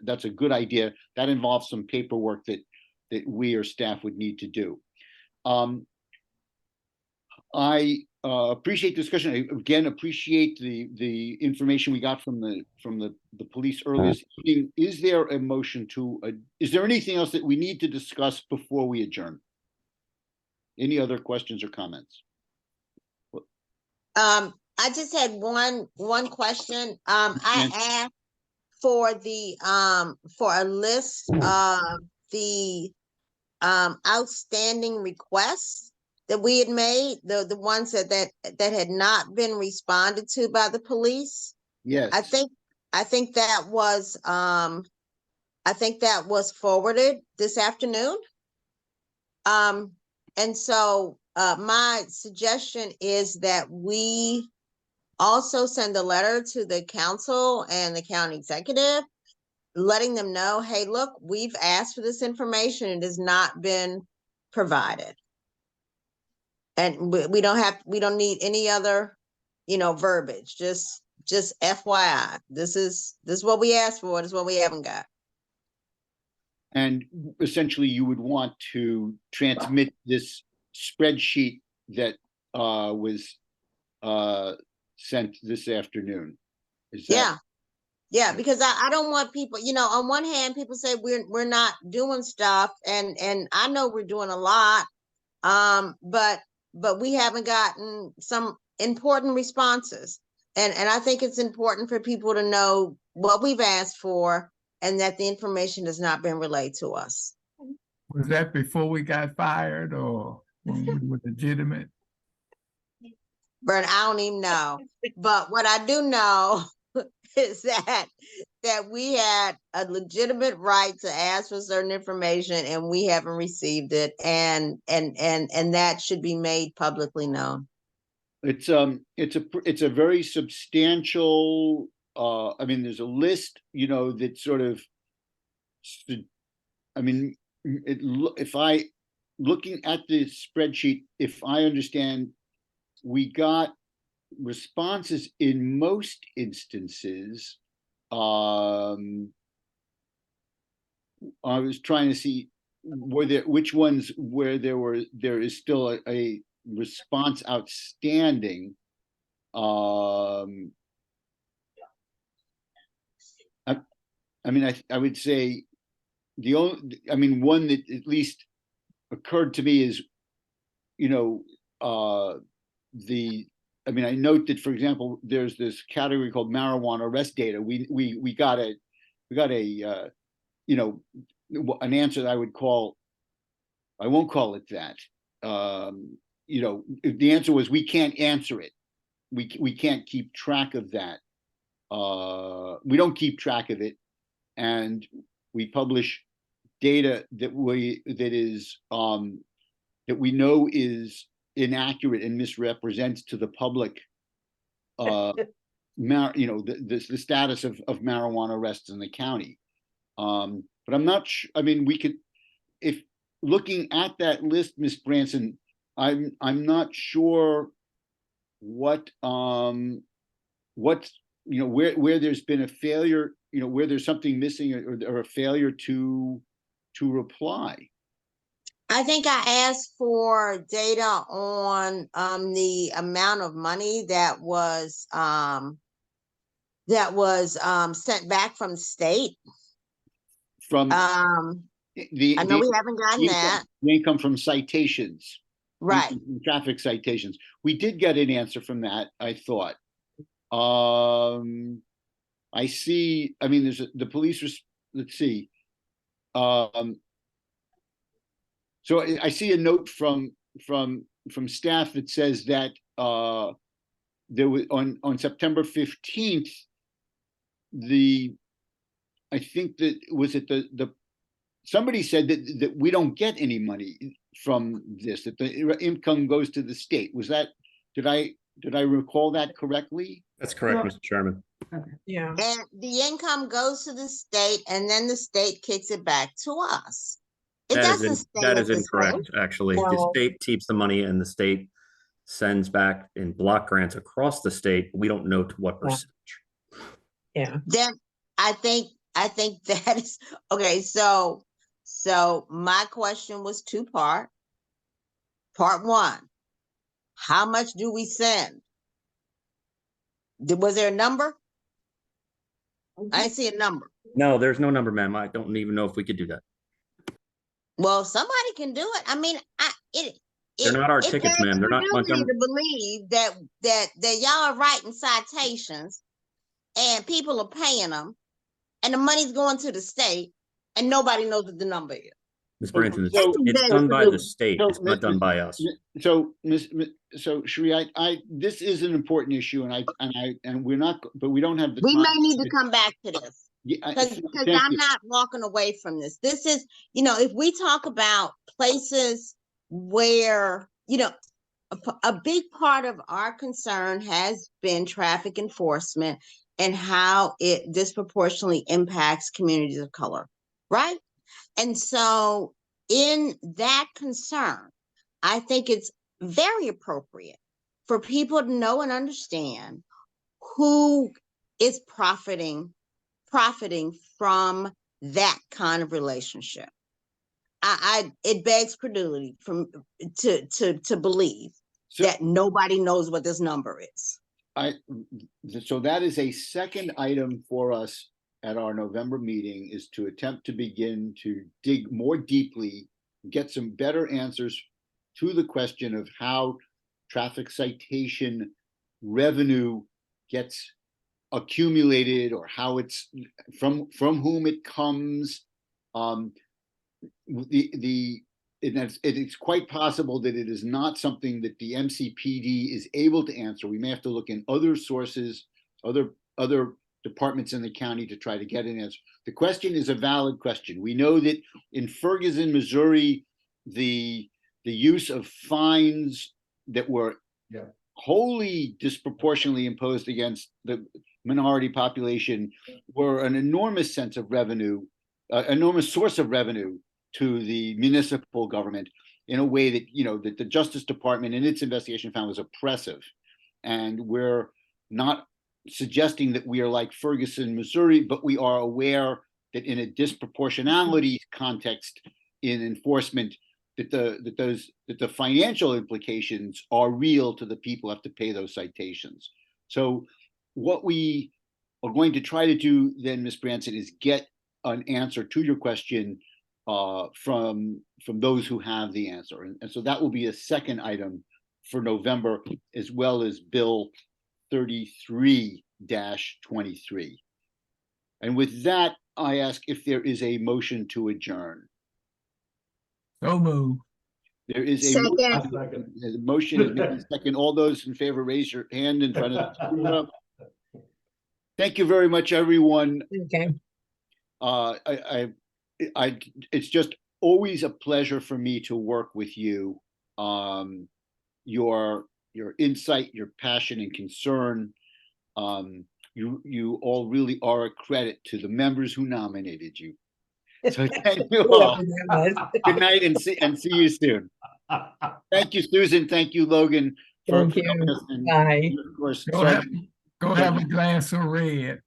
that's a good idea. That involves some paperwork that we or staff would need to do. I appreciate the discussion. I again appreciate the information we got from the police earlier this evening. Is there a motion to? Is there anything else that we need to discuss before we adjourn? Any other questions or comments? I just had one question. I asked for a list of the outstanding requests that we had made, the ones that had not been responded to by the police. Yes. I think that was forwarded this afternoon. And so my suggestion is that we also send a letter to the council and the county executive, letting them know, hey, look, we've asked for this information. It has not been provided. And we don't need any other, verbiage, just FYI. This is what we asked for. This is what we haven't got. And essentially you would want to transmit this spreadsheet that was sent this afternoon. Is that? Yeah, because I don't want people, on one hand, people say we're not doing stuff, and I know we're doing a lot, but we haven't gotten some important responses. And I think it's important for people to know what we've asked for and that the information has not been relayed to us. Was that before we got fired or when we were legitimate? Bert, I don't even know. But what I do know is that we had a legitimate right to ask for certain information and we haven't received it, and that should be made publicly known. It's a very substantial, I mean, there's a list, you know, that sort of, I mean, looking at the spreadsheet, if I understand, we got responses in most instances. I was trying to see which ones where there is still a response outstanding. I mean, I would say one that at least occurred to me is, you know, I note that, for example, there's this category called marijuana arrest data. We got a you know, an answer that I won't call it that. You know, the answer was we can't answer it. We can't keep track of that. We don't keep track of it, and we publish data that we know is inaccurate and misrepresents to the public you know, the status of marijuana arrests in the county. But I'm not sure. I mean, we could, if looking at that list, Ms. Branson, I'm not sure what you know, where there's been a failure, you know, where there's something missing or a failure to reply. I think I asked for data on the amount of money that was sent back from the state. From I know we haven't gotten that. The income from citations. Right. Traffic citations. We did get an answer from that, I thought. I see, I mean, there's the police, let's see. So I see a note from staff that says that there was on September 15th, I think that was it somebody said that we don't get any money from this, that the income goes to the state. Was that, did I recall that correctly? That's correct, Mr. Chairman. Yeah. And the income goes to the state and then the state kicks it back to us. It doesn't stay That at is the incorrect, state. actually. The Well- state keeps the money and the state sends back in block grants across the state. We don't know to what Yeah. percentage. Yeah. Then I think that is okay. So my question was two-part. Part one, how much do we send? Was there a number? I didn't see a number. No, there's no number, ma'am. I don't even know if we could do that. Well, somebody can do it. I mean, They're not our it tickets, begs ma'am. They're not credulity Montgomery. to believe that y'all are writing citations and people are paying them and the money's going to the state and nobody knows what the number is. Ms. Branson, So- it's done by the state. So, It's not done by us. So, Sheree, this is an important issue, and we're not, but we don't have the We time. may need to come back to this. Yeah, Because thank I'm you. not walking away from this. This is, you know, if we talk about places where, you know, a big part of our concern has been traffic enforcement and how it disproportionately impacts communities of color, right? And so in that concern, I think it's very appropriate for people to know and understand who is profiting from that kind of relationship. It begs credulity to believe So- that nobody knows what this number is. So that is a second item for us at our November meeting, is to attempt to begin to dig more deeply, get some better answers to the question of how traffic citation revenue gets accumulated, or how it's from whom it comes. it's quite possible that it is not something that the MCPD is able to answer. We may have to look in other sources, other departments in the county to try to get an answer. The question is a valid question. We know that in Ferguson, Missouri, the use of fines that were wholly disproportionately imposed against the minority population were an enormous sense of revenue, enormous source of revenue to the municipal government in a way that, you know, that the Justice Department in its investigation found was oppressive. And we're not suggesting that we are like Ferguson, Missouri, but we are aware that in a disproportionality context in enforcement, that the financial implications are real to the people who have to pay those citations. So what we are going to try to do then, Ms. Branson, is get an answer to your question from those who have the answer. And so that will be a second item for November, as well as Bill 33-23. And with that, I ask if there is a motion to adjourn. So move. There is a the motion is made in second. All those in favor, raise your hand in front of the camera. Thank you very much, everyone. Okay. It's just always a pleasure for me to work with you. Your insight, your passion and concern. You all really are a credit to the members who nominated you. So thank you all. Good night and see you soon. Thank you, Susan. Thank you, Logan. Thank you. Bye. Of course, Go have a glass of red.